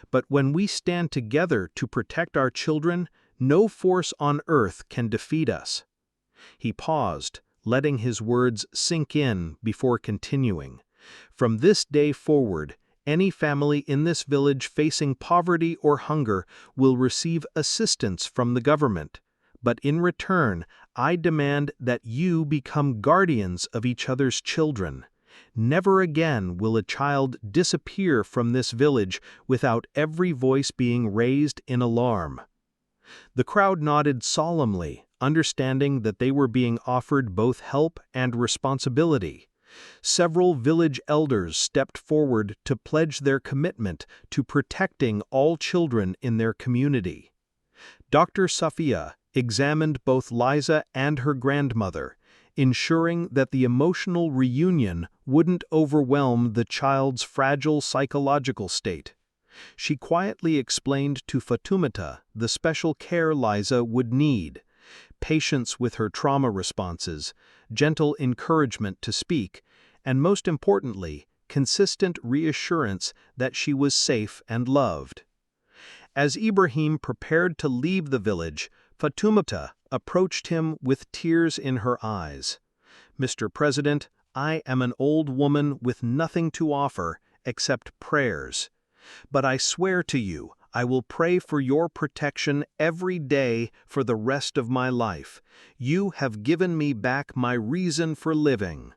But when we stand together to protect our children, no force on earth can defeat us." He paused, letting his words sink in before continuing. "From this day forward, any family in this village facing poverty or hunger will receive assistance from the government. But in return, I demand that you become guardians of each other's children. Never again will a child disappear from this village without every voice being raised in alarm." The crowd nodded solemnly, understanding that they were being offered both help and responsibility. Several village elders stepped forward to pledge their commitment to protecting all children in their community. Dr. Safia examined both Liza and her grandmother, ensuring that the emotional reunion wouldn't overwhelm the child's fragile psychological state. She quietly explained to Fatoumata the special care Liza would need: patience with her trauma responses, gentle encouragement to speak, and most importantly, consistent reassurance that she was safe and loved. As Ibrahim prepared to leave the village, Fatoumata approached him with tears in her eyes. "Mr. President, I am an old woman with nothing to offer except prayers. But I swear to you, I will pray for your protection every day for the rest of my life. You have given me back my reason for living."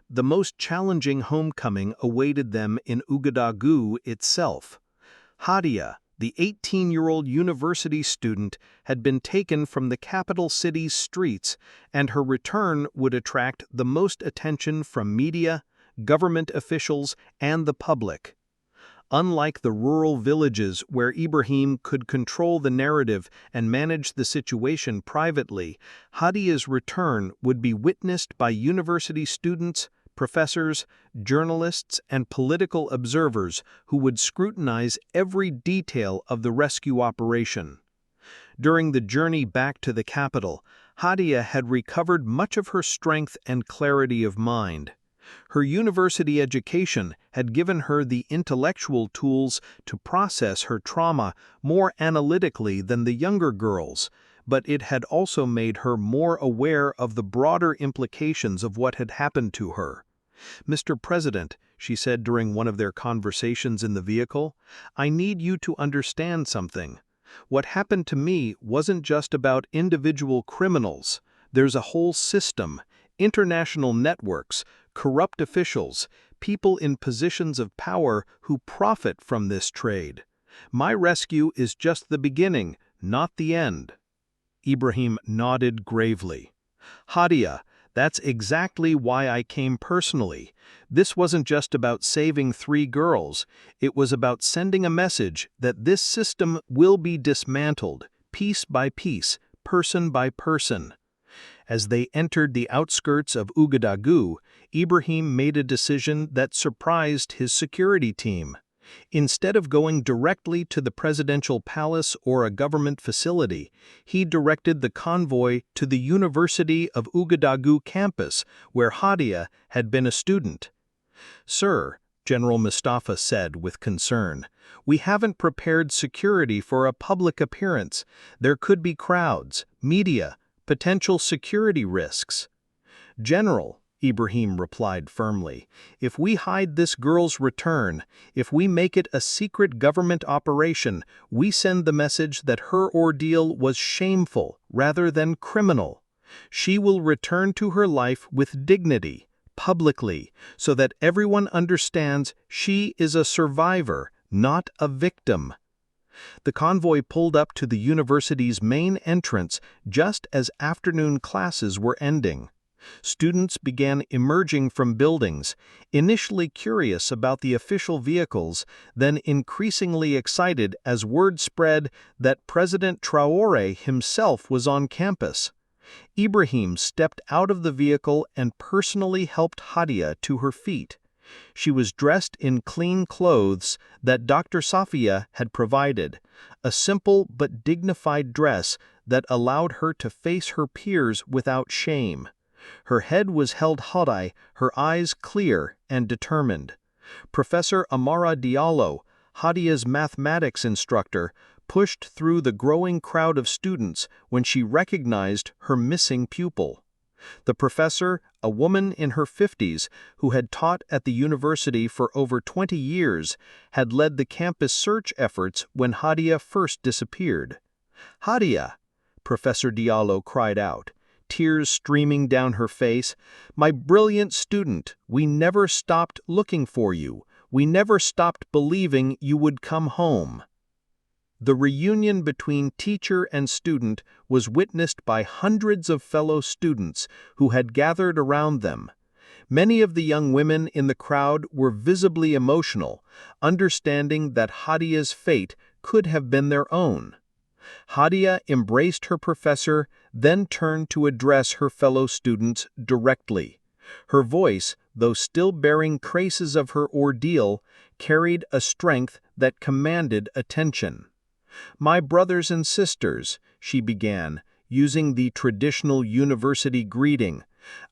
The most challenging homecoming awaited them in Ouagadougou itself. Hadia, the 18-year-old university student, had been taken from the capital city's streets, and her return would attract the most attention from media, government officials, and the public. Unlike the rural villages where Ibrahim could control the narrative and manage the situation privately, Hadia's return would be witnessed by university students, professors, journalists, and political observers who would scrutinize every detail of the rescue operation. During the journey back to the capital, Hadia had recovered much of her strength and clarity of mind. Her university education had given her the intellectual tools to process her trauma more analytically than the younger girls, but it had also made her more aware of the broader implications of what had happened to her. "Mr. President," she said during one of their conversations in the vehicle, "I need you to understand something. What happened to me wasn't just about individual criminals. There's a whole system, international networks, corrupt officials, people in positions of power who profit from this trade. My rescue is just the beginning, not the end." Ibrahim nodded gravely. "Hadia, That's exactly why I came personally. This wasn't just about saving 3 girls. It was about sending a message that this system will be dismantled, piece by piece, person by person. As they entered the outskirts of Ouagadougou, Ibrahim made a decision that surprised his security team. Instead of going directly to the presidential palace or a government facility, he directed the convoy to the University of Ouagadougou campus, where Hadia had been a student. "Sir," General Mustafa said with concern, "we haven't prepared security for a public appearance. There could be crowds, media, potential security risks." "General," Ibrahim replied firmly, "if we hide this girl's return, if we make it a secret government operation, we send the message that her ordeal was shameful rather than criminal. She will return to her life with dignity, publicly, so that everyone understands she is a survivor, not a victim." The convoy pulled up to the university's main entrance just as afternoon classes were ending. Students began emerging from buildings, initially curious about the official vehicles, then increasingly excited as word spread that President Traore himself was on campus. Ibrahim stepped out of the vehicle and personally helped Hadia to her feet. She was dressed in clean clothes that Dr. Safia had provided, a simple but dignified dress that allowed her to face her peers without shame. Her head was held high, her eyes clear and determined. Professor Amara Diallo, Hadia's mathematics instructor, pushed through the growing crowd of students when she recognized her missing pupil. The professor, a woman in her 50s who had taught at the university for over 20 years, had led the campus search efforts when Hadia first disappeared. "Hadia!" Professor Diallo cried out, tears streaming down her face. "My brilliant student, we never stopped looking for you. We never stopped believing you would come home." The reunion between teacher and student was witnessed by hundreds of fellow students who had gathered around them. Many of the young women in the crowd were visibly emotional, understanding that Hadia's fate could have been their own. Hadia embraced her professor, then turned to address her fellow students directly. Her voice, though still bearing traces of her ordeal, carried a strength that commanded attention. "My brothers and sisters," she began, using the traditional university greeting,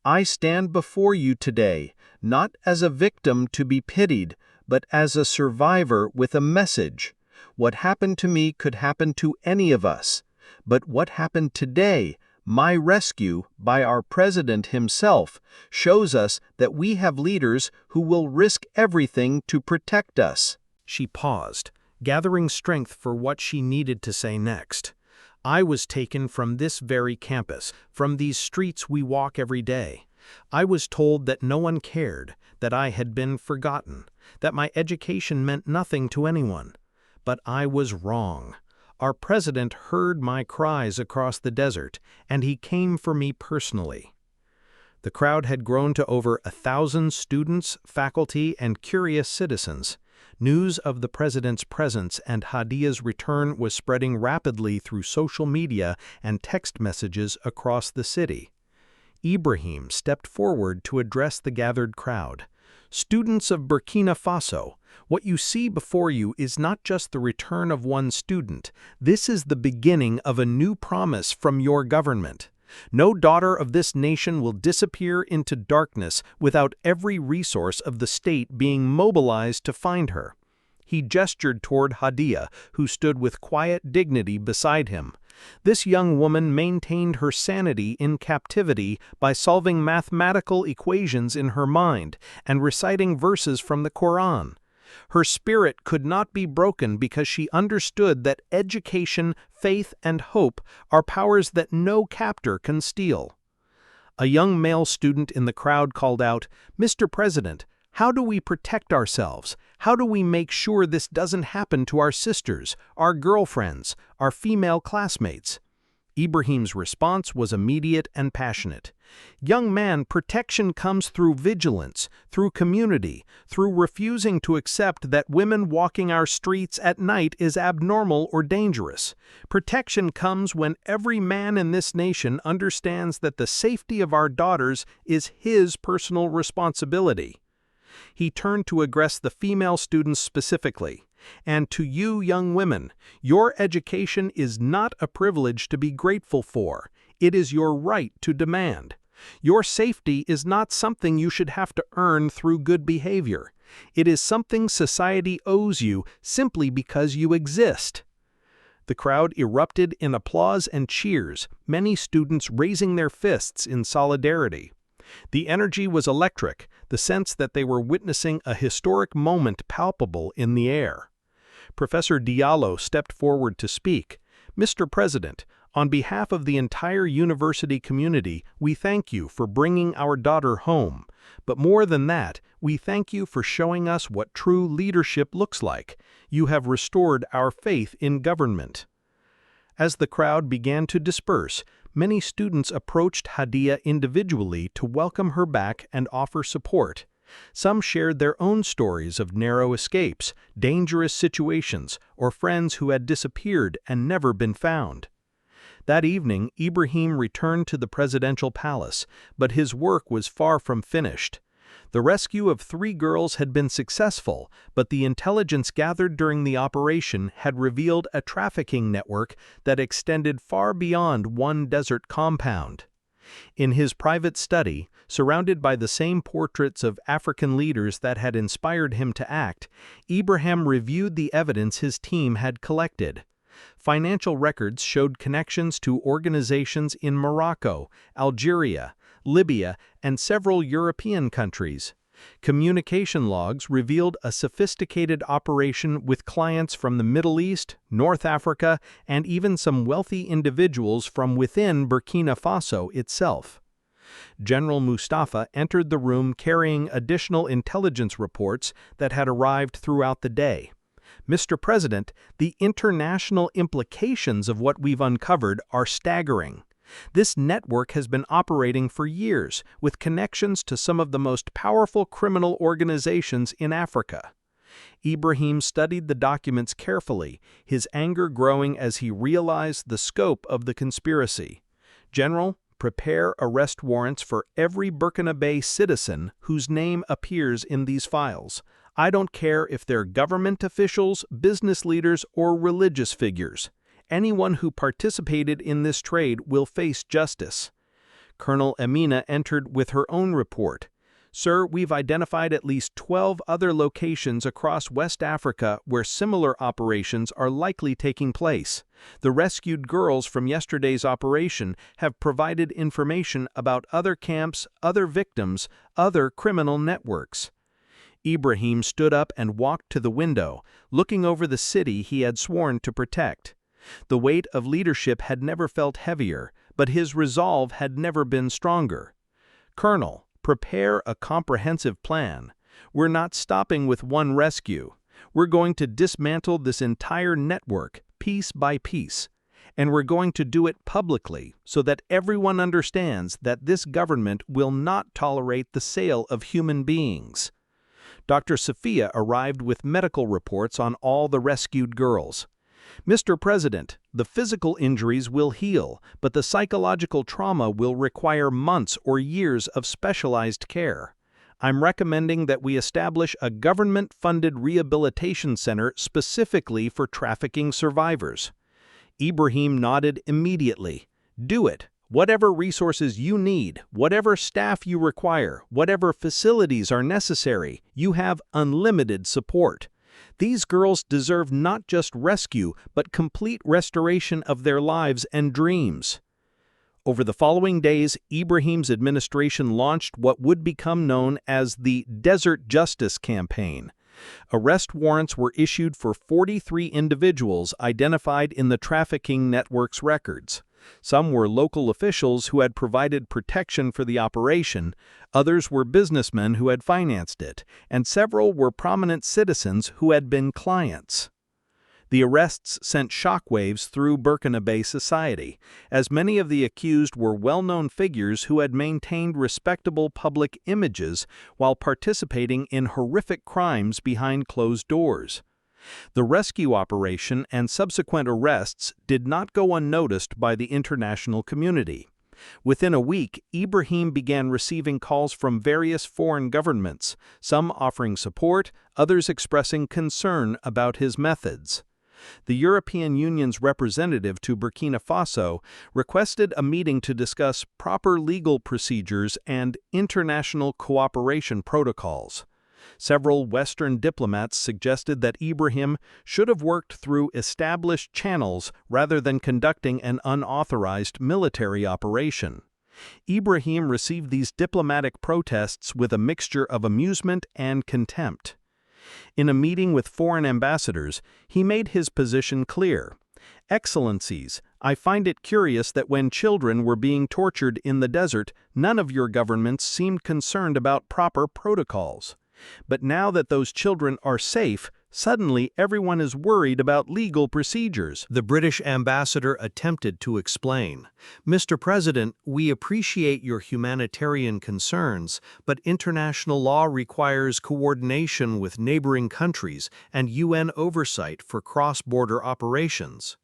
"I stand before you today, not as a victim to be pitied, but as a survivor with a message. What happened to me could happen to any of us. But what happened today, my rescue by our president himself, shows us that we have leaders who will risk everything to protect us." She paused, gathering strength for what she needed to say next. "I was taken from this very campus, from these streets we walk every day. I was told that no one cared, that I had been forgotten, that my education meant nothing to anyone. But I was wrong. Our president heard my cries across the desert, and he came for me personally." The crowd had grown to over 1,000 students, faculty, and curious citizens. News of the president's presence and Hadia's return was spreading rapidly through social media and text messages across the city. Ibrahim stepped forward to address the gathered crowd. "Students of Burkina Faso, what you see before you is not just the return of one student. This is the beginning of a new promise from your government. No daughter of this nation will disappear into darkness without every resource of the state being mobilized to find her." He gestured toward Hadia, who stood with quiet dignity beside him. This young woman maintained her sanity in captivity by solving mathematical equations in her mind and reciting verses from the Quran. Her spirit could not be broken because she understood that education, faith, and hope are powers that no captor can steal. A young male student in the crowd called out, "Mr. President, how do we protect ourselves? How do we make sure this doesn't happen to our sisters, our girlfriends, our female classmates?" Ibrahim's response was immediate and passionate. "Young man, protection comes through vigilance, through community, through refusing to accept that women walking our streets at night is abnormal or dangerous. Protection comes when every man in this nation understands that the safety of our daughters is his personal responsibility." He turned to address the female students specifically. "And to you young women, your education is not a privilege to be grateful for. It is your right to demand. Your safety is not something you should have to earn through good behavior. It is something society owes you simply because you exist." The crowd erupted in applause and cheers, many students raising their fists in solidarity. The energy was electric, the sense that they were witnessing a historic moment palpable in the air. Professor Diallo stepped forward to speak. "Mr. President, on behalf of the entire university community, we thank you for bringing our daughter home. But more than that, we thank you for showing us what true leadership looks like. You have restored our faith in government." As the crowd began to disperse, many students approached Hadia individually to welcome her back and offer support. Some shared their own stories of narrow escapes, dangerous situations, or friends who had disappeared and never been found. That evening, Ibrahim returned to the presidential palace, but his work was far from finished. The rescue of 3 girls had been successful, but the intelligence gathered during the operation had revealed a trafficking network that extended far beyond one desert compound. In his private study, surrounded by the same portraits of African leaders that had inspired him to act, Ibrahim reviewed the evidence his team had collected. Financial records showed connections to organizations in Morocco, Algeria, Libya, and several European countries. Communication logs revealed a sophisticated operation with clients from the Middle East, North Africa, and even some wealthy individuals from within Burkina Faso itself. General Mustafa entered the room carrying additional intelligence reports that had arrived throughout the day. "Mr. President, the international implications of what we've uncovered are staggering. This network has been operating for years, with connections to some of the most powerful criminal organizations in Africa." Ibrahim studied the documents carefully, his anger growing as he realized the scope of the conspiracy. "General, prepare arrest warrants for every Burkina citizen whose name appears in these files. I don't care if they're government officials, business leaders, or religious figures. Anyone who participated in this trade will face justice." Colonel Amina entered with her own report. "Sir, we've identified at least 12 other locations across West Africa where similar operations are likely taking place. The rescued girls from yesterday's operation have provided information about other camps, other victims, other criminal networks." Ibrahim stood up and walked to the window, looking over the city he had sworn to protect. The weight of leadership had never felt heavier, but his resolve had never been stronger. "Colonel, prepare a comprehensive plan. We're not stopping with one rescue. We're going to dismantle this entire network, piece by piece. And we're going to do it publicly so that everyone understands that this government will not tolerate the sale of human beings." Dr. Sophia arrived with medical reports on all the rescued girls. "Mr. President, the physical injuries will heal, but the psychological trauma will require months or years of specialized care. I'm recommending that we establish a government-funded rehabilitation center specifically for trafficking survivors." Ibrahim nodded immediately. "Do it. Whatever resources you need, whatever staff you require, whatever facilities are necessary, you have unlimited support. These girls deserve not just rescue, but complete restoration of their lives and dreams." Over the following days, Ibrahim's administration launched what would become known as the Desert Justice Campaign. Arrest warrants were issued for 43 individuals identified in the trafficking network's records. Some were local officials who had provided protection for the operation, others were businessmen who had financed it, and several were prominent citizens who had been clients. The arrests sent shockwaves through Burkina Bay society, as many of the accused were well-known figures who had maintained respectable public images while participating in horrific crimes behind closed doors. The rescue operation and subsequent arrests did not go unnoticed by the international community. Within a week, Ibrahim began receiving calls from various foreign governments, some offering support, others expressing concern about his methods. The European Union's representative to Burkina Faso requested a meeting to discuss proper legal procedures and international cooperation protocols. Several Western diplomats suggested that Ibrahim should have worked through established channels rather than conducting an unauthorized military operation. Ibrahim received these diplomatic protests with a mixture of amusement and contempt. In a meeting with foreign ambassadors, he made his position clear. "Excellencies, I find it curious that when children were being tortured in the desert, none of your governments seemed concerned about proper protocols. But now that those children are safe, suddenly everyone is worried about legal procedures." The British ambassador attempted to explain. "Mr. President, we appreciate your humanitarian concerns, but international law requires coordination with neighboring countries and UN oversight for cross-border operations."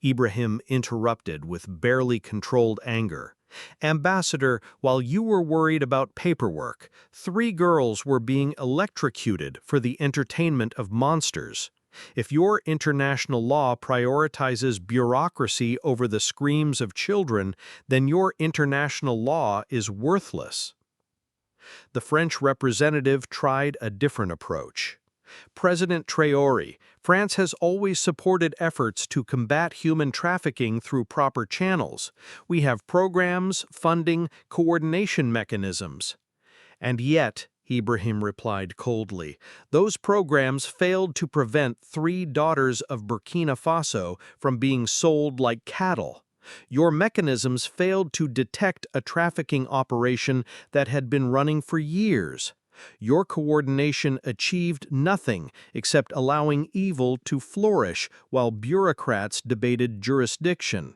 Ibrahim interrupted with barely controlled anger. "Ambassador, while you were worried about paperwork, 3 girls were being electrocuted for the entertainment of monsters. If your international law prioritizes bureaucracy over the screams of children, then your international law is worthless." The French representative tried a different approach. "President Traore, France has always supported efforts to combat human trafficking through proper channels. We have programs, funding, coordination mechanisms." "And yet," Ibrahim replied coldly, "those programs failed to prevent 3 daughters of Burkina Faso from being sold like cattle. Your mechanisms failed to detect a trafficking operation that had been running for years. Your coordination achieved nothing except allowing evil to flourish while bureaucrats debated jurisdiction."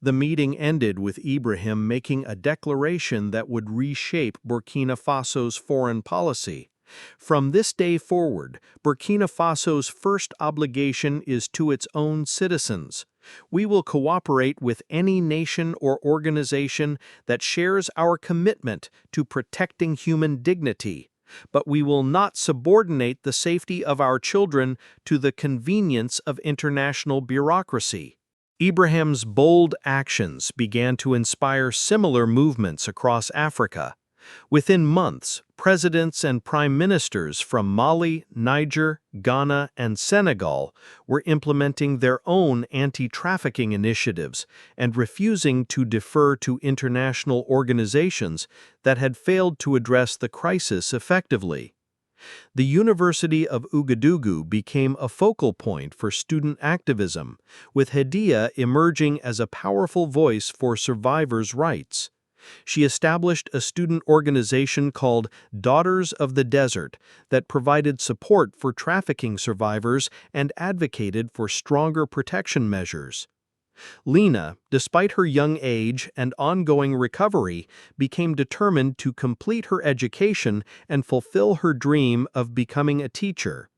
The meeting ended with Ibrahim making a declaration that would reshape Burkina Faso's foreign policy. "From this day forward, Burkina Faso's first obligation is to its own citizens. We will cooperate with any nation or organization that shares our commitment to protecting human dignity, but we will not subordinate the safety of our children to the convenience of international bureaucracy." Ibrahim's bold actions began to inspire similar movements across Africa. Within months, presidents and prime ministers from Mali, Niger, Ghana, and Senegal were implementing their own anti-trafficking initiatives and refusing to defer to international organizations that had failed to address the crisis effectively. The University of Ouagadougou became a focal point for student activism, with Hadia emerging as a powerful voice for survivors' rights. She established a student organization called Daughters of the Desert that provided support for trafficking survivors and advocated for stronger protection measures. Lena, despite her young age and ongoing recovery, became determined to complete her education and fulfill her dream of becoming a teacher.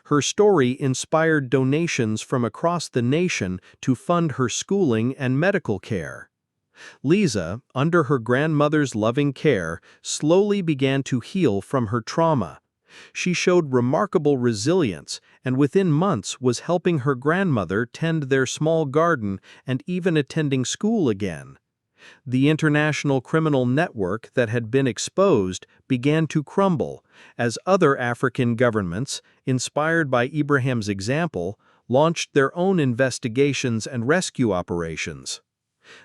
Her story inspired donations from across the nation to fund her schooling and medical care. Lisa, under her grandmother's loving care, slowly began to heal from her trauma. She showed remarkable resilience and within months was helping her grandmother tend their small garden and even attending school again. The international criminal network that had been exposed began to crumble as other African governments, inspired by Ibrahim's example, launched their own investigations and rescue operations.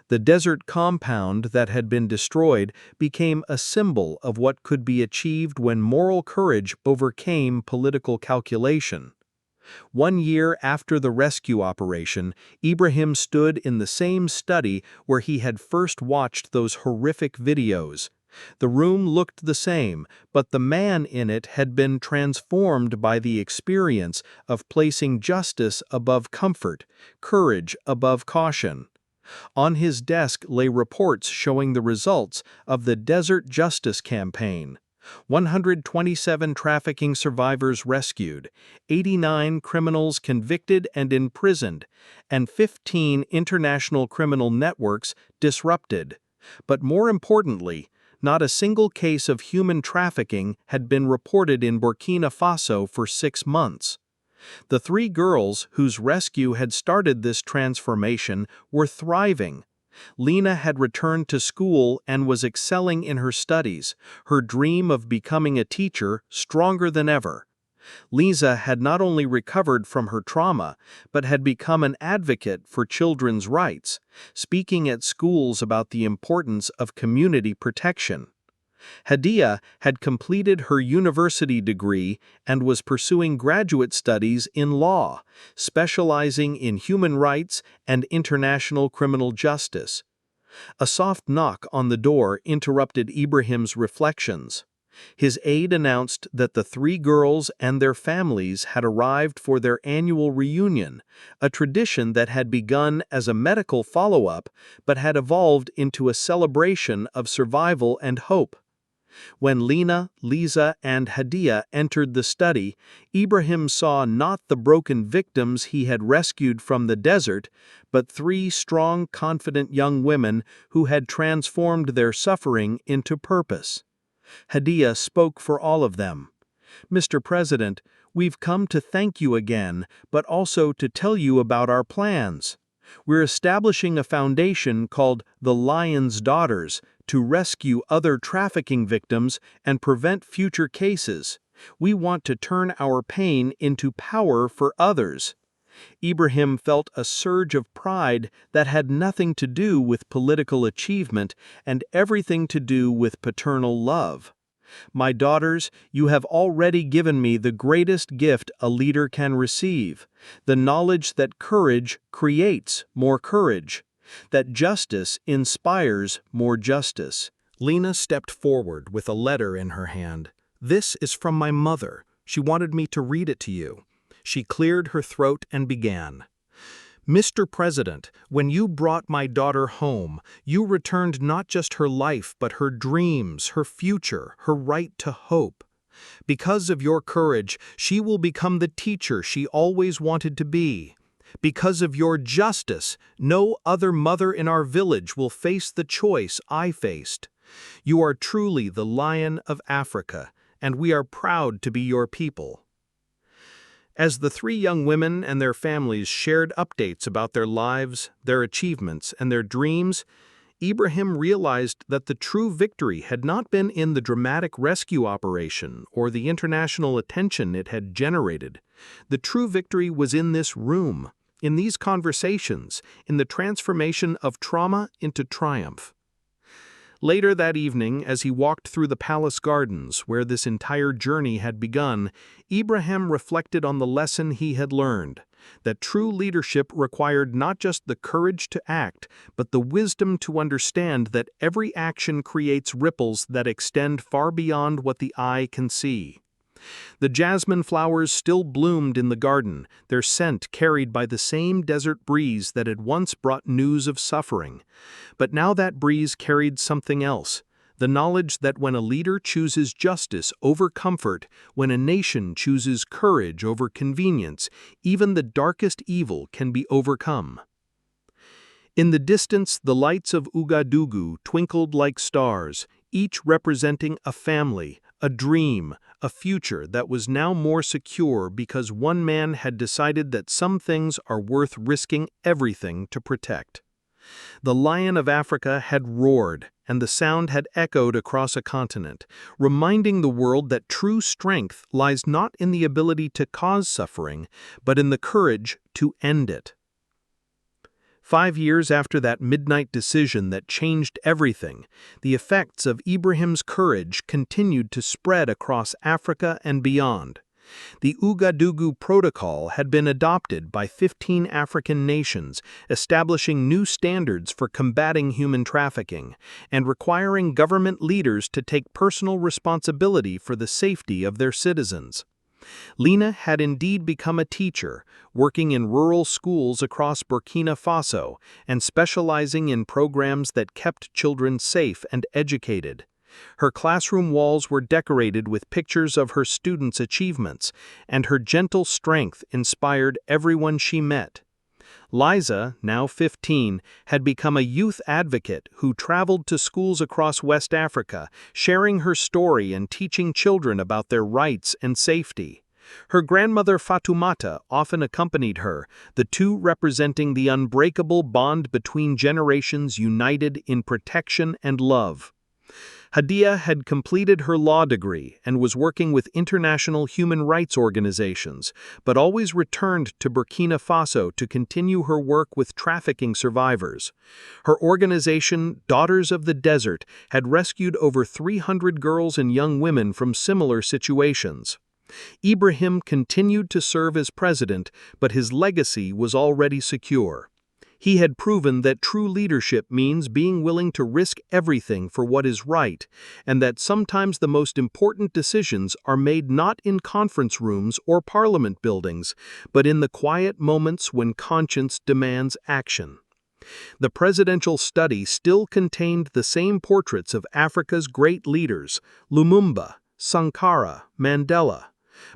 The desert compound that had been destroyed became a symbol of what could be achieved when moral courage overcame political calculation. 1 year after the rescue operation, Ibrahim stood in the same study where he had first watched those horrific videos. The room looked the same, but the man in it had been transformed by the experience of placing justice above comfort, courage above caution. On his desk lay reports showing the results of the Desert Justice Campaign. 127 trafficking survivors rescued, 89 criminals convicted and imprisoned, and 15 international criminal networks disrupted. But more importantly, not a single case of human trafficking had been reported in Burkina Faso for 6 months. The 3 girls whose rescue had started this transformation were thriving. Lena had returned to school and was excelling in her studies, her dream of becoming a teacher stronger than ever. Lisa had not only recovered from her trauma, but had become an advocate for children's rights, speaking at schools about the importance of community protection. Hadia had completed her university degree and was pursuing graduate studies in law, specializing in human rights and international criminal justice. A soft knock on the door interrupted Ibrahim's reflections. His aide announced that the 3 girls and their families had arrived for their annual reunion, a tradition that had begun as a medical follow-up but had evolved into a celebration of survival and hope. When Lena, Lisa, and Hadia entered the study, Ibrahim saw not the broken victims he had rescued from the desert, but 3 strong, confident young women who had transformed their suffering into purpose. Hadia spoke for all of them. "Mr. President, we've come to thank you again, but also to tell you about our plans. We're establishing a foundation called the Lion's Daughters to rescue other trafficking victims and prevent future cases. We want to turn our pain into power for others." Ibrahim felt a surge of pride that had nothing to do with political achievement and everything to do with paternal love. "My daughters, you have already given me the greatest gift a leader can receive, the knowledge that courage creates more courage, that justice inspires more justice." Lena stepped forward with a letter in her hand. "This is from my mother. She wanted me to read it to you." She cleared her throat and began. "Mr. President, when you brought my daughter home, you returned not just her life but her dreams, her future, her right to hope. Because of your courage, she will become the teacher she always wanted to be. Because of your justice, no other mother in our village will face the choice I faced. You are truly the Lion of Africa, and we are proud to be your people." As the 3 young women and their families shared updates about their lives, their achievements, and their dreams, Ibrahim realized that the true victory had not been in the dramatic rescue operation or the international attention it had generated. The true victory was in this room, in these conversations, in the transformation of trauma into triumph. Later that evening, as he walked through the palace gardens where this entire journey had begun, Ibrahim reflected on the lesson he had learned, that true leadership required not just the courage to act, but the wisdom to understand that every action creates ripples that extend far beyond what the eye can see. The jasmine flowers still bloomed in the garden, their scent carried by the same desert breeze that had once brought news of suffering. But now that breeze carried something else, the knowledge that when a leader chooses justice over comfort, when a nation chooses courage over convenience, even the darkest evil can be overcome. In the distance, the lights of Ouagadougou twinkled like stars, each representing a family, a dream, a future that was now more secure because one man had decided that some things are worth risking everything to protect. The Lion of Africa had roared, and the sound had echoed across a continent, reminding the world that true strength lies not in the ability to cause suffering, but in the courage to end it. 5 years after that midnight decision that changed everything, the effects of Ibrahim's courage continued to spread across Africa and beyond. The Ouagadougou Protocol had been adopted by 15 African nations, establishing new standards for combating human trafficking and requiring government leaders to take personal responsibility for the safety of their citizens. Lena had indeed become a teacher, working in rural schools across Burkina Faso and specializing in programs that kept children safe and educated. Her classroom walls were decorated with pictures of her students' achievements, and her gentle strength inspired everyone she met. Liza, now 15, had become a youth advocate who traveled to schools across West Africa, sharing her story and teaching children about their rights and safety. Her grandmother Fatoumata often accompanied her, the two representing the unbreakable bond between generations united in protection and love. Hadia had completed her law degree and was working with international human rights organizations, but always returned to Burkina Faso to continue her work with trafficking survivors. Her organization, Daughters of the Desert, had rescued over 300 girls and young women from similar situations. Ibrahim continued to serve as president, but his legacy was already secure. He had proven that true leadership means being willing to risk everything for what is right, and that sometimes the most important decisions are made not in conference rooms or parliament buildings, but in the quiet moments when conscience demands action. The presidential study still contained the same portraits of Africa's great leaders, Lumumba, Sankara, Mandela,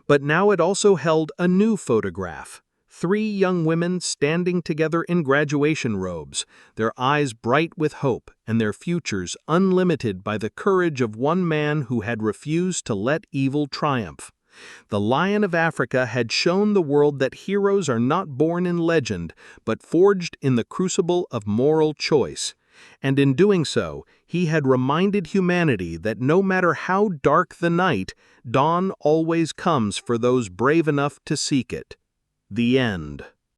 but now it also held a new photograph. 3 young women standing together in graduation robes, their eyes bright with hope and their futures unlimited by the courage of one man who had refused to let evil triumph. The Lion of Africa had shown the world that heroes are not born in legend, but forged in the crucible of moral choice. And in doing so, he had reminded humanity that no matter how dark the night, dawn always comes for those brave enough to seek it. The end.